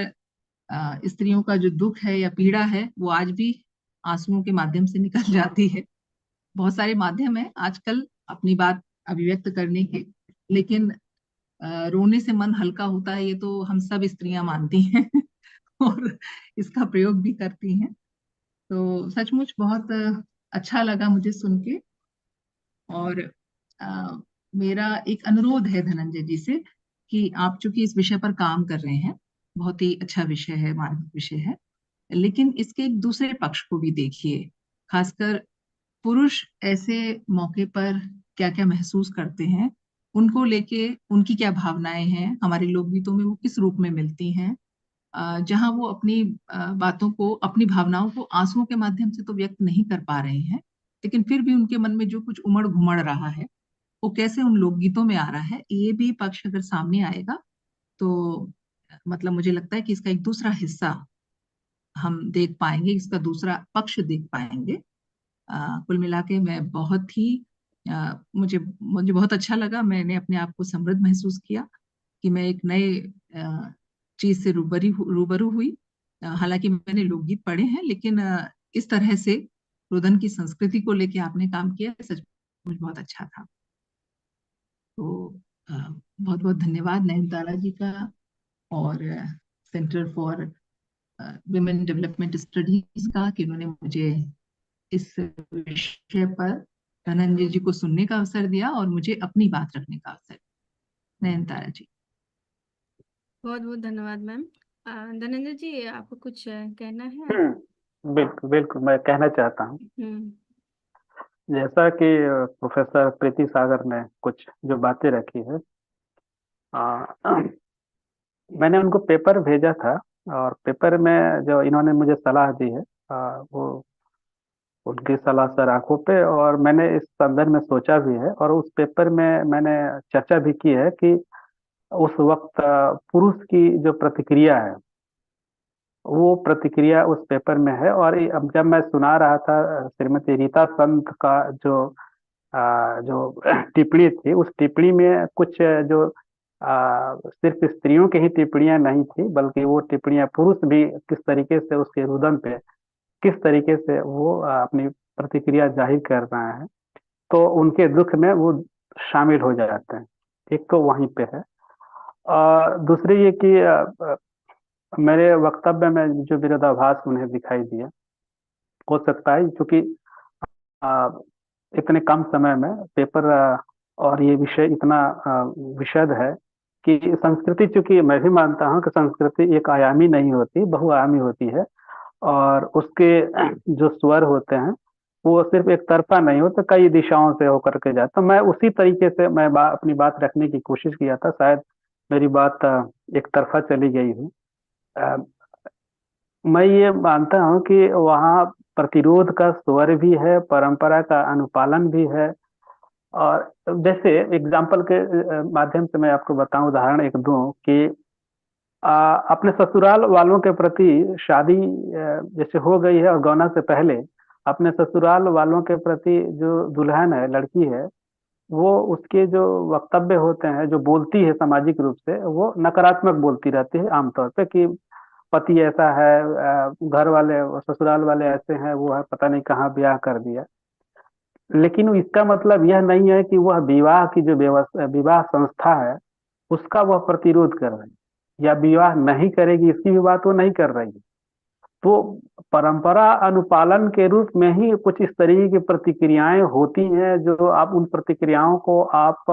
स्त्रियों का जो दुख है या पीड़ा है वो आज भी आंसुओं के माध्यम से निकल जाती है। बहुत सारे माध्यम है आजकल अपनी बात अभिव्यक्त करने के, लेकिन रोने से मन हल्का होता है ये तो हम सब स्त्रियां मानती हैं और इसका प्रयोग भी करती हैं। तो सचमुच बहुत अच्छा लगा मुझे सुन के। और मेरा एक अनुरोध है धनंजय जी से कि आप चूंकि इस विषय पर काम कर रहे हैं, बहुत ही अच्छा विषय है, मार्मिक विषय है, लेकिन इसके एक दूसरे पक्ष को भी देखिए। खासकर पुरुष ऐसे मौके पर क्या क्या महसूस करते हैं, उनको लेके उनकी क्या भावनाएं हैं, हमारे लोकगीतों में वो किस रूप में मिलती हैं, जहां वो अपनी बातों को, अपनी भावनाओं को आंसुओं के माध्यम से तो व्यक्त नहीं कर पा रहे हैं, लेकिन फिर भी उनके मन में जो कुछ उमड़ घुमड़ रहा है वो कैसे उन लोकगीतों में आ रहा है, ये भी पक्ष अगर सामने आएगा तो मतलब मुझे लगता है कि इसका एक दूसरा हिस्सा हम देख पाएंगे, इसका दूसरा पक्ष देख पाएंगे। कुल मिला के मैं बहुत ही मुझे मुझे बहुत अच्छा लगा। मैंने अपने आप को समृद्ध महसूस किया कि मैं एक नए चीज से रूबरू हुई। हालांकि मैंने लोकगीत पढ़े हैं, लेकिन इस तरह से रुदन की संस्कृति को लेके आपने काम किया, सच मुझे बहुत अच्छा था। तो बहुत बहुत धन्यवाद नयनतारा जी का और centre for women development studies का कि उन्होंने मुझे इस विषय पर धनंजय जी को सुनने का अवसर दिया और मुझे अपनी बात रखने का अवसर। नयनतारा जी। बहुत बहुत धन्यवाद मैम। धनंजय जी, आपको कुछ कहना है? बिल्कुल बिल्कुल, मैं कहना चाहता हूँ जैसा कि प्रोफेसर प्रीति सागर ने कुछ जो बातें रखी है, मैंने उनको पेपर भेजा था और पेपर में जो इन्होंने मुझे सलाह दी है, वो उनकी सलाह सर आंखों पे, और मैंने इस संदर्भ में सोचा भी है और उस पेपर में मैंने चर्चा भी की है कि उस वक्त पुरुष की जो प्रतिक्रिया है वो प्रतिक्रिया उस पेपर में है। और अब जब मैं सुना रहा था श्रीमती रीता संत का जो टिप्पणी थी, उस टिप्पणी में कुछ जो सिर्फ स्त्रियों की ही टिप्पणियां नहीं थी, बल्कि वो टिप्पणियां पुरुष भी किस तरीके से उसके रुदन पे किस तरीके से वो अपनी प्रतिक्रिया जाहिर कर रहे हैं, तो उनके दुख में वो शामिल हो जाते हैं। एक तो वहीं पे है, और दूसरी ये कि मेरे वक्तव्य में जो विरोधाभास उन्हें दिखाई दिया, हो सकता है क्योंकि इतने कम समय में पेपर और ये विषय इतना विशद है कि संस्कृति, चूंकि मैं भी मानता हूँ कि संस्कृति एक आयामी नहीं होती, बहुआयामी होती है, और उसके जो स्वर होते हैं वो सिर्फ एक तरफा नहीं होता, कई दिशाओं से होकर के जाता। मैं उसी तरीके से मैं अपनी बात रखने की कोशिश किया था, शायद मेरी बात एक तरफा चली गई हूँ। मैं ये मानता हूँ कि वहाँ प्रतिरोध का स्वर भी है, परंपरा का अनुपालन भी है। और जैसे एग्जाम्पल के माध्यम से मैं आपको बताऊं, उदाहरण एक दूं कि अपने ससुराल वालों के प्रति शादी जैसे हो गई है और गौना से पहले अपने ससुराल वालों के प्रति जो दुल्हन है, लड़की है, वो उसके जो वक्तव्य होते हैं, जो बोलती है सामाजिक रूप से, वो नकारात्मक बोलती रहती है आमतौर पे कि पति ऐसा है, घर वाले ससुराल वाले ऐसे हैं, वो है पता नहीं कहाँ ब्याह कर दिया। लेकिन इसका मतलब यह नहीं है कि वह विवाह की जो व्यवस्था, विवाह संस्था है, उसका वह प्रतिरोध कर रही है या विवाह नहीं करेगी इसकी भी बात वो नहीं कर रही है। तो परंपरा अनुपालन के रूप में ही कुछ इस तरीके की प्रतिक्रियाएं होती हैं, जो आप उन प्रतिक्रियाओं को आप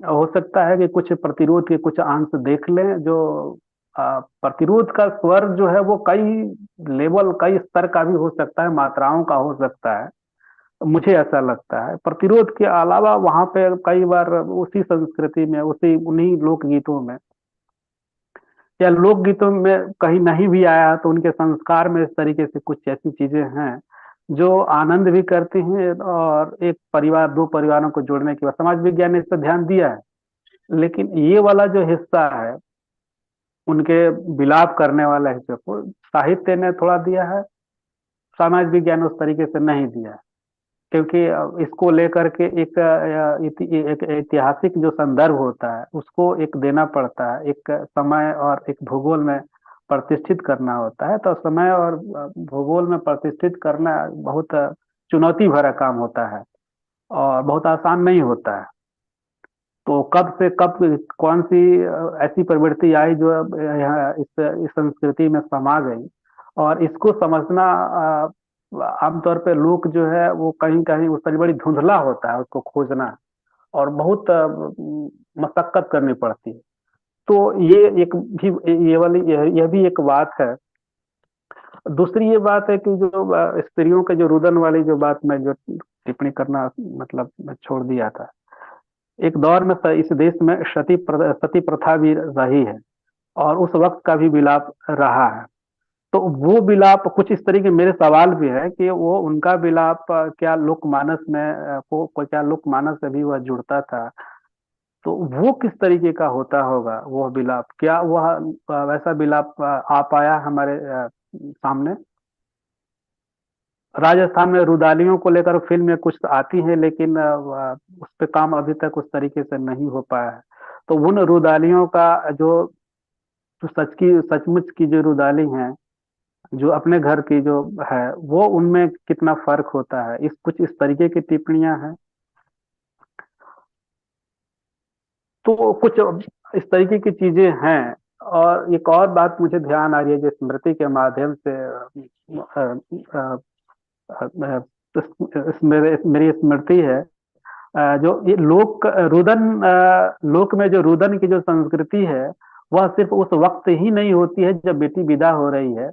हो सकता है कि कुछ प्रतिरोध के कुछ अंश देख लें। जो प्रतिरोध का स्वर जो है वो कई लेवल, कई स्तर का भी हो सकता है, मात्राओं का हो सकता है। मुझे ऐसा लगता है प्रतिरोध के अलावा वहां पे कई बार उसी संस्कृति में, उसी उन्हीं लोकगीतों में या लोकगीतों में कहीं नहीं भी आया तो उनके संस्कार में इस तरीके से कुछ ऐसी चीजें हैं जो आनंद भी करती हैं, और एक परिवार, दो परिवारों को जोड़ने के बाद समाज विज्ञान ने इस पर ध्यान दिया है। लेकिन ये वाला जो हिस्सा है, उनके विलाप करने वाला हिस्से को साहित्य ने थोड़ा दिया है, समाज विज्ञान उस तरीके से नहीं दिया है। क्योंकि इसको लेकर के एक ऐतिहासिक जो संदर्भ होता है उसको एक देना पड़ता है, एक समय और एक भूगोल में प्रतिष्ठित करना होता है। तो समय और भूगोल में प्रतिष्ठित करना बहुत चुनौती भरा काम होता है और बहुत आसान नहीं होता है। तो कब से कब कौन सी ऐसी प्रवृत्ति आई जो यहाँ इस संस्कृति में समा गई, और इसको समझना आमतौर पे लोग जो है वो कहीं कहीं उस पर बड़ी धुंधला होता है, उसको खोजना और बहुत मशक्कत करनी पड़ती है। तो ये एक भी, ये वाली यह भी एक बात है। दूसरी ये बात है कि जो स्त्रियों के जो रुदन वाली जो बात मैं जो टिप्पणी करना मतलब मैं छोड़ दिया था, एक दौर में इस देश में सती प्रथा भी रही है और उस वक्त का भी विलाप रहा है। तो वो विलाप कुछ इस तरीके, मेरे सवाल भी है कि वो उनका विलाप क्या लोकमानस में क्या लोकमानस से भी वह जुड़ता था, तो वो किस तरीके का होता होगा वह विलाप, क्या वह वैसा विलाप आ पाया हमारे सामने। राजस्थान में रुदालियों को लेकर फिल्म में कुछ आती है, लेकिन उस पे काम अभी तक उस तरीके से नहीं हो पाया है। तो उन रुदालियों का जो सचमुच की जो रुदाली हैं, जो अपने घर की जो है, वो उनमें कितना फर्क होता है, इस कुछ इस तरीके की टिप्पणियां हैं। तो कुछ इस तरीके की चीजें हैं। और एक और बात मुझे ध्यान आ रही है जो स्मृति के माध्यम से मेरी स्मृति है। जो ये लोक में जो रुदन की जो संस्कृति है, वह सिर्फ उस वक्त ही नहीं होती है जब बेटी विदा हो रही है,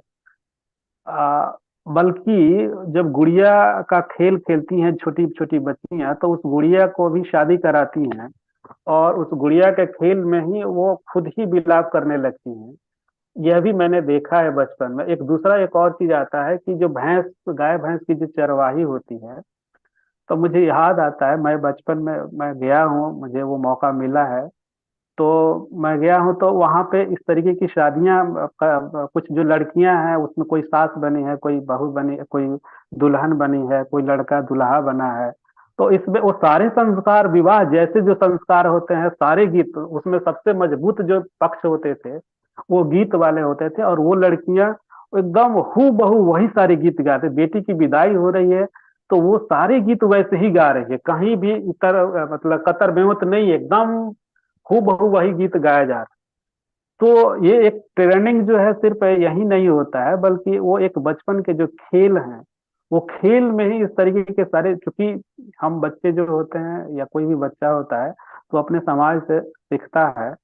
बल्कि जब गुड़िया का खेल खेलती हैं छोटी छोटी बच्चियां, तो उस गुड़िया को भी शादी कराती हैं और उस गुड़िया के खेल में ही वो खुद ही विलाप करने लगती हैं। यह भी मैंने देखा है बचपन में। एक और चीज आता है कि जो गाय भैंस की जो चरवाही होती है, तो मुझे याद आता है मैं बचपन में मैं गया हूँ, मुझे वो मौका मिला है। तो मैं गया हूँ तो वहां पे इस तरीके की शादियां, कुछ जो लड़कियां हैं उसमें कोई सास बनी है, कोई बहू बनी, कोई दुल्हन बनी है, कोई लड़का दुल्हा बना है। तो इसमें वो सारे संस्कार, विवाह जैसे जो संस्कार होते हैं, सारे गीत उसमें सबसे मजबूत जो पक्ष होते थे वो गीत वाले होते थे। और वो लड़कियां एकदम हू बहू वही सारे गीत गाते। बेटी की विदाई हो रही है तो वो सारे गीत वैसे ही गा रही है, कहीं भी इतर मतलब कतर बेवत नहीं, एकदम हूबहू वही गीत गाया जा रहा है। तो ये एक ट्रेनिंग जो है सिर्फ यही नहीं होता है, बल्कि वो एक बचपन के जो खेल हैं, वो खेल में ही इस तरीके के सारे, क्योंकि हम बच्चे जो होते हैं या कोई भी बच्चा होता है तो अपने समाज से सीखता है।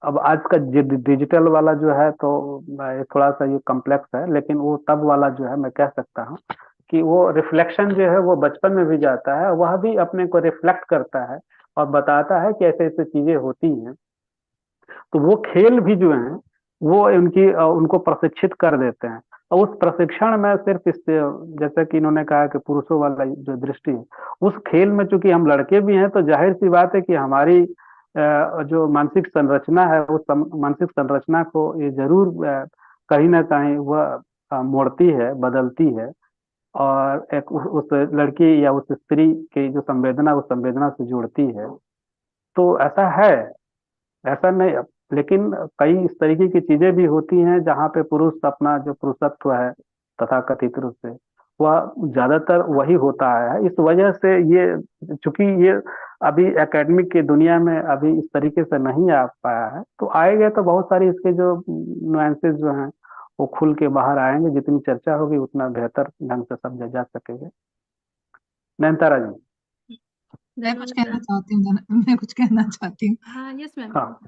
अब आज का डिजिटल वाला जो है तो थोड़ा सा ये कॉम्प्लेक्स है, लेकिन वो तब वाला जो है मैं कह सकता हूँ कि वो रिफ्लेक्शन जो है वो बचपन में भी जाता है, वह भी अपने को रिफ्लेक्ट करता है और बताता है कि ऐसे ऐसे चीजें होती हैं। तो वो खेल भी जो हैं वो उनको प्रशिक्षित कर देते हैं। और उस प्रशिक्षण में सिर्फ इस, जैसा कि इन्होंने कहा कि पुरुषों वाला जो दृष्टि है, उस खेल में चूंकि हम लड़के भी हैं तो जाहिर सी बात है कि हमारी जो मानसिक संरचना है उस मानसिक संरचना को ये जरूर कहीं ना कहीं वह मोड़ती है, बदलती है, और एक उस लड़की या उस स्त्री की जो संवेदना उस संवेदना से जोड़ती है। तो ऐसा है, ऐसा नहीं, लेकिन कई इस तरीके की चीजें भी होती हैं जहाँ पे पुरुष अपना जो पुरुषत्व है तथा कथित रूप से वह ज्यादातर वही होता है। इस वजह से ये, चूंकि ये अभी एकेडमिक की दुनिया में अभी इस तरीके से नहीं आ पाया है, तो आएंगे तो बहुत सारी इसके जो नुएंसेस जो हैं वो खुल के बाहर आएंगे। जितनी चर्चा होगी उतना बेहतर ढंग से समझा जा सकेगा। नयनतारा जी। मैं कुछ जरूर कहना चाहती हूँ मैं कुछ कहना चाहती हूँ। हाँ, यस मैम। हाँ।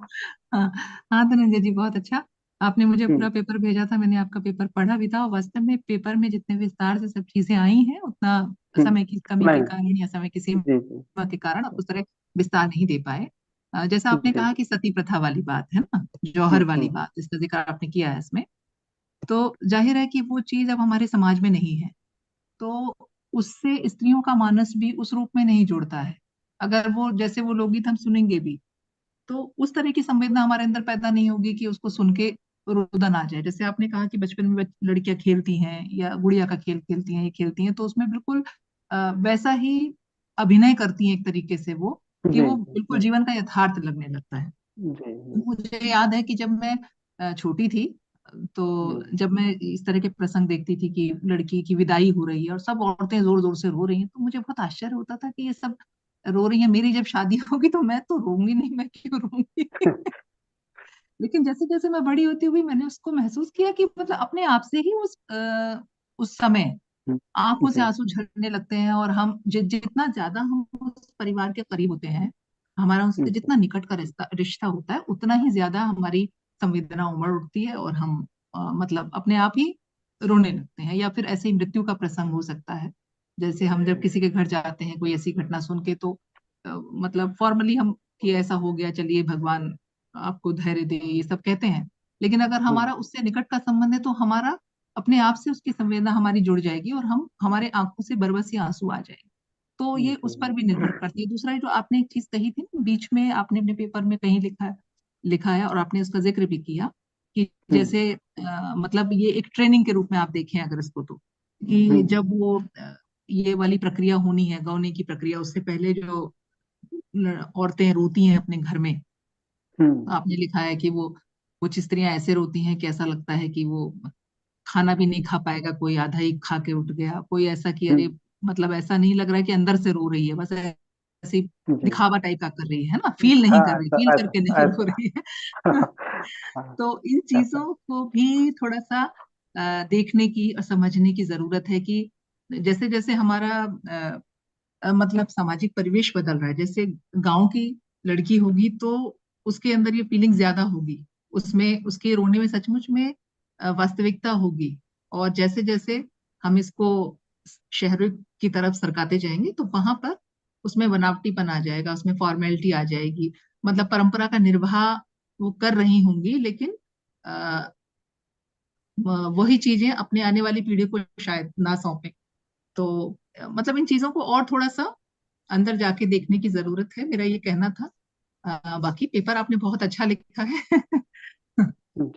हाँ हाँ धनंजय जी, बहुत अच्छा। आपने मुझे पूरा हम्म। पेपर भेजा था, मैंने आपका पेपर पढ़ा भी था, और वास्तव में पेपर में जितने विस्तार से सब चीजें आई हैं उतना हम्म। समय की कमी के नहीं। कारण या समय की जी जी। सीमा के कारण आप उस तरह विस्तार नहीं दे पाए। जैसा आपने जी। कहा कि सती प्रथा वाली बात है ना, जौहर वाली बात, जिसका जिक्र आपने किया है इसमें, तो जाहिर है कि वो चीज अब हमारे समाज में नहीं है, तो उससे स्त्रियों का मानस भी उस रूप में नहीं जुड़ता है। अगर वो जैसे वो लोकगीत हम सुनेंगे भी, तो उस तरह की संवेदना हमारे अंदर पैदा नहीं होगी कि उसको सुन के रुदन आ जाए। जैसे आपने कहा कि बचपन में लड़कियां खेलती हैं या गुड़िया का खेल खेलती हैं, ये खेलती हैं, तो उसमें बिल्कुल वैसा ही अभिनय करती हैं एक तरीके से वो, कि जी वो जी। बिल्कुल जीवन का यथार्थ लगने लगता है। जी जी। मुझे याद है कि जब मैं छोटी थी, तो जी जब मैं इस तरह के प्रसंग देखती थी कि लड़की की विदाई हो रही है और सब औरतें जोर जोर से रो रही हैं, तो मुझे बहुत आश्चर्य होता था कि ये सब रो रही हैं, मेरी जब शादी होगी तो मैं तो रोऊंगी नहीं, मैं क्यों रोऊंगी। लेकिन जैसे जैसे मैं बड़ी होती हुई मैंने उसको महसूस किया कि मतलब अपने आप से ही उस समय आंखों से जी। आंसू झरने लगते हैं, और हम जितना ज्यादा हम उस परिवार के करीब होते हैं, हमारा उससे जी। जितना निकट का रिश्ता रिश्ता होता है, उतना ही ज्यादा हमारी संवेदना उमड़ उठती है, और हम मतलब अपने आप ही रोने लगते हैं, या फिर ऐसे ही मृत्यु का प्रसंग हो सकता है। जैसे हम जब किसी के घर जाते हैं कोई ऐसी घटना सुन के, तो मतलब फॉर्मली हम कि ऐसा हो गया, चलिए भगवान आपको धैर्य दे, ये सब कहते हैं। लेकिन अगर हमारा उससे निकट का संबंध है, तो हमारा अपने आप से उसकी संवेदना हमारी जुड़ जाएगी, और हम हमारे आंखों से बरबसी आंसू आ जाएंगे। तो ये उस पर भी निर्भर करती है। दूसरा, जो आपने एक चीज कही थी ना, बीच में आपने अपने पेपर में कहीं लिखा है, और आपने उसका जिक्र भी किया कि जैसे मतलब ये एक ट्रेनिंग के रूप में आप देखें अगर इसको, तो कि जब वो ये वाली प्रक्रिया होनी है, गौने की प्रक्रिया, उससे पहले जो औरतें रोती हैं अपने घर में, आपने लिखा है कि वो कुछ स्त्रियां ऐसे रोती हैं कि ऐसा लगता है कि वो खाना भी नहीं खा पाएगा, कोई आधा ही खा के उठ गया, कोई ऐसा कि अरे मतलब ऐसा नहीं लग रहा है कि अंदर से रो रही है, बस ऐसे ही जी। दिखावा टाइप का कर रही है ना, फील नहीं हाँ, कर रही, ऐसा फील करके ऐसा नहीं रो ऐसा। रही है। हाँ, तो इन ऐसा। चीजों को भी थोड़ा सा देखने की और समझने की जरूरत है कि जैसे जैसे हमारा मतलब सामाजिक परिवेश बदल रहा है, जैसे गांव की लड़की होगी तो उसके अंदर ये फीलिंग ज्यादा होगी, उसमें उसके रोने में सचमुच में वास्तविकता होगी। और जैसे जैसे हम इसको शहरों की तरफ सरकाते जाएंगे, तो वहां पर उसमें बनावटीपन आ जाएगा, उसमें फॉर्मेलिटी आ जाएगी, मतलब परंपरा का निर्वाह वो कर रही होंगी, लेकिन अ, वही चीजें अपने आने वाली पीढ़ी को शायद ना सौंपे। तो मतलब इन चीजों को और थोड़ा सा अंदर जाके देखने की जरूरत है, मेरा ये कहना था। बाकी पेपर आपने बहुत अच्छा लिखा है।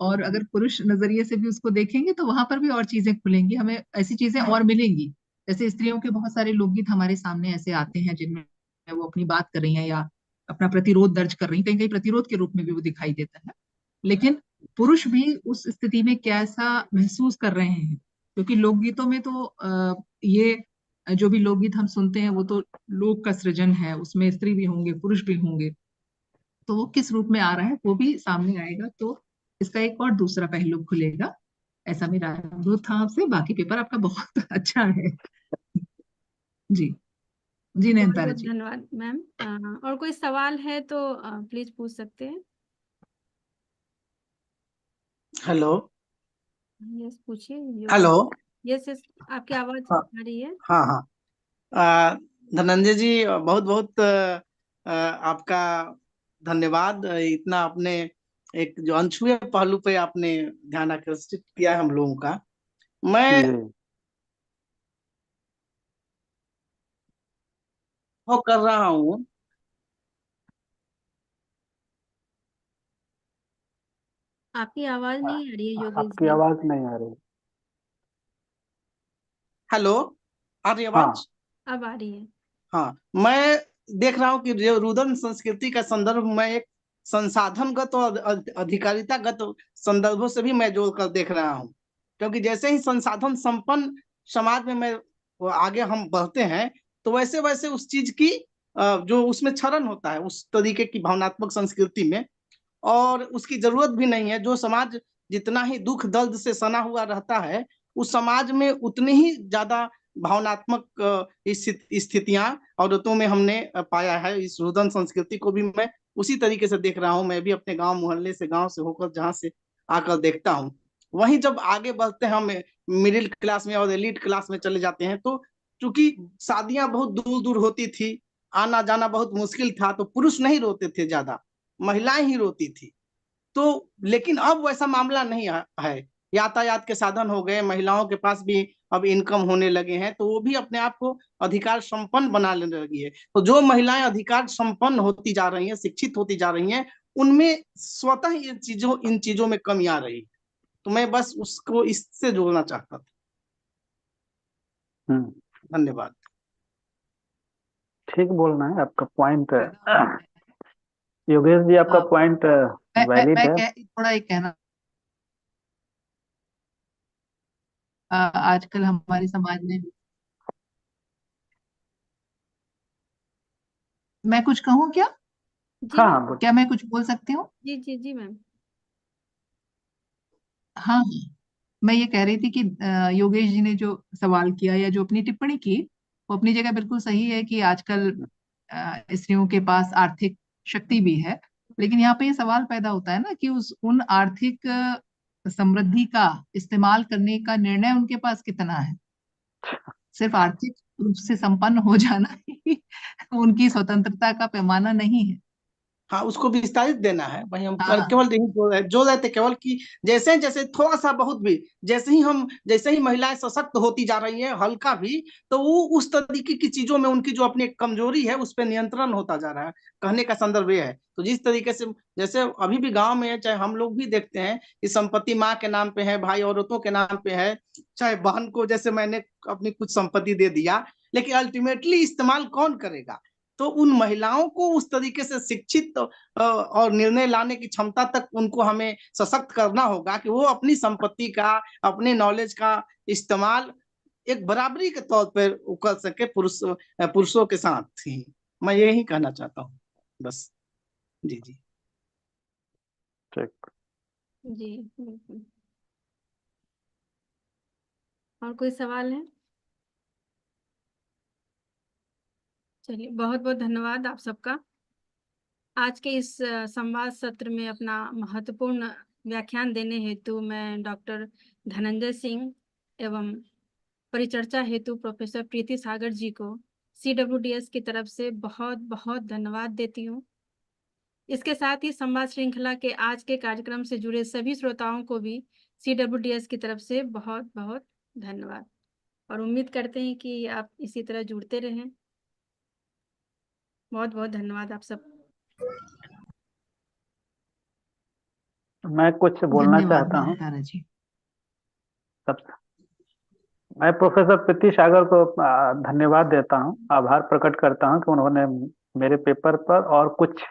और अगर पुरुष नजरिए से भी उसको देखेंगे, तो वहां पर भी और चीजें खुलेंगी, हमें ऐसी चीजें और मिलेंगी। जैसे स्त्रियों के बहुत सारे लोकगीत हमारे सामने ऐसे आते हैं जिनमें वो अपनी बात कर रही हैं या अपना प्रतिरोध दर्ज कर रही हैं, कहीं कहीं प्रतिरोध के रूप में भी वो दिखाई देता है। लेकिन पुरुष भी उस स्थिति में कैसा महसूस कर रहे हैं, क्योंकि लोकगीतों में तो ये जो भी लोकगीत हम सुनते हैं वो तो लोक का सृजन है, उसमें स्त्री भी होंगे पुरुष भी होंगे, तो वो किस रूप में आ रहा है वो भी सामने आएगा, तो इसका एक और दूसरा पहलू खुलेगा। ऐसा मेरा अनुरोध था आपसे। बाकी पेपर आपका बहुत अच्छा है। जी। जी बहुत नयनतारा बहुत जी। धन्यवाद मैम। और कोई सवाल है तो प्लीज पूछ सकते हैं। हेलो। यस, पूछिए। हेलो। यस यस, आपकी आवाज हाँ आ रही है। हाँ हाँ। धनंजय जी, बहुत बहुत आपका धन्यवाद। इतना आपने एक जो अनछुए पहलू पे आपने ध्यान आकर्षित किया है हम लोगों का। मैं जी। वो कर रहा हूँ आपकी आवाज नहीं आ रही है योगेश आपकी जी। आवाज नहीं आ रही। हेलो, आ रही हाँ। आवाज? अब आ रही है। हाँ, मैं देख रहा हूँ कि जो रुदन संस्कृति का संदर्भ मैं एक संसाधनगत और अधिकारितागत संदर्भों से भी मैं जोड़कर देख रहा हूँ। क्योंकि जैसे ही संसाधन संपन्न समाज में मैं वो आगे हम बढ़ते हैं, तो वैसे वैसे उस चीज की जो उसमें क्षरण होता है उस तरीके की भावनात्मक संस्कृति में, और उसकी जरूरत भी नहीं है। जो समाज जितना ही दुख दर्द से सना हुआ रहता है, उस समाज में उतनी ही ज्यादा भावनात्मक स्थितियां औरतों में हमने पाया है। इस रुदन संस्कृति को भी मैं उसी तरीके से देख रहा हूँ। मैं भी अपने गांव मोहल्ले से, गांव से होकर जहां से आकर देखता हूँ। वहीं जब आगे बढ़ते हैं, हम मिडिल क्लास में और एलिट क्लास में चले जाते हैं, तो चूंकि शादियां बहुत दूर दूर होती थी, आना जाना बहुत मुश्किल था, तो पुरुष नहीं रोते थे ज्यादा, महिलाएं ही रोती थी। तो लेकिन अब वैसा मामला नहीं है। यातायात के साधन हो गए, महिलाओं के पास भी अब इनकम होने लगे हैं, तो वो भी अपने आप को अधिकार संपन्न बना लेने लगी है। तो जो महिलाएं अधिकार संपन्न होती जा रही हैं, शिक्षित होती जा रही हैं, उनमें स्वतः इन चीजों में कमी आ रही है। तो मैं बस उसको इससे जोड़ना चाहता था। धन्यवाद। ठीक बोलना है, आपका पॉइंट पैदा होता है। योगेश जी, आपका अ, पॉइंट वैलिड है। थोड़ा एक कहना, आजकल हमारे समाज में, मैं कुछ कहूँ क्या? जी हाँ मैम। हाँ, बोलिए। क्या मैं कुछ बोल सकती हूँ? जी जी जी मैम। हाँ, मैं ये कह रही थी कि योगेश जी ने जो सवाल किया या जो अपनी टिप्पणी की, वो अपनी जगह बिल्कुल सही है कि आजकल स्त्रियों के पास आर्थिक शक्ति भी है। लेकिन यहाँ पे ये सवाल पैदा होता है ना कि उस उन आर्थिक समृद्धि का इस्तेमाल करने का निर्णय उनके पास कितना है। सिर्फ आर्थिक रूप से संपन्न हो जाना ही उनकी स्वतंत्रता का पैमाना नहीं है। हाँ, उसको विस्तारित देना है। वही हम हाँ, केवल यही जोड़ रहे थे केवल कि जैसे जैसे थोड़ा सा बहुत भी, जैसे ही महिलाएं सशक्त होती जा रही हैं, हल्का भी, तो वो उस तरीके की चीजों में उनकी जो अपनी कमजोरी है उस पर नियंत्रण होता जा रहा है। कहने का संदर्भ ये है। तो जिस तरीके से जैसे अभी भी गांव में, चाहे हम लोग भी देखते हैं कि संपत्ति माँ के नाम पे है, भाई औरतों के नाम पे है, चाहे बहन को जैसे मैंने अपनी कुछ संपत्ति दे दिया, लेकिन अल्टीमेटली इस्तेमाल कौन करेगा? तो उन महिलाओं को उस तरीके से शिक्षित और निर्णय लाने की क्षमता तक उनको हमें सशक्त करना होगा कि वो अपनी संपत्ति का, अपने नॉलेज का इस्तेमाल एक बराबरी के तौर पर कर सके पुरुषों के साथ ही। मैं यही कहना चाहता हूँ बस। जी जी। ठीक। जी बिल्कुल। और कोई सवाल है? चलिए, बहुत बहुत धन्यवाद आप सबका। आज के इस संवाद सत्र में अपना महत्वपूर्ण व्याख्यान देने हेतु मैं डॉक्टर धनंजय सिंह एवं परिचर्चा हेतु प्रोफेसर प्रीति सागर जी को CWDS की तरफ से बहुत बहुत धन्यवाद देती हूँ। इसके साथ ही संवाद श्रृंखला के आज के कार्यक्रम से जुड़े सभी श्रोताओं को भी CWDS की तरफ से बहुत बहुत धन्यवाद, और उम्मीद करते हैं कि आप इसी तरह जुड़ते रहें। बहुत बहुत धन्यवाद आप सब। मैं कुछ बोलना धन्यवाद चाहता हूँ। तारा जी। सबसे मैं प्रोफेसर प्रीति सागर को धन्यवाद देता हूँ, आभार प्रकट करता हूँ कि उन्होंने मेरे पेपर पर और कुछ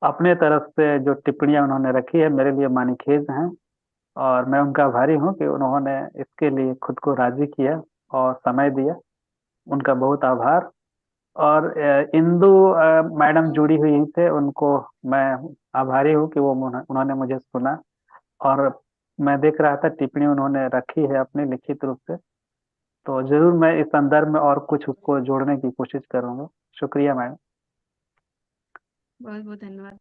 अपने तरफ से जो टिप्पणियां उन्होंने रखी है मेरे लिए मानीखेज हैं, और मैं उनका आभारी हूँ कि उन्होंने इसके लिए खुद को राजी किया और समय दिया। उनका बहुत आभार। और इंदु मैडम जुड़ी हुई थे, उनको मैं आभारी हूँ कि वो उन्होंने मुझे सुना, और मैं देख रहा था टिप्पणी उन्होंने रखी है अपने लिखित रूप से, तो जरूर मैं इस संदर्भ में और कुछ उसको जोड़ने की कोशिश करूंगा। शुक्रिया मैडम। बहुत बहुत धन्यवाद।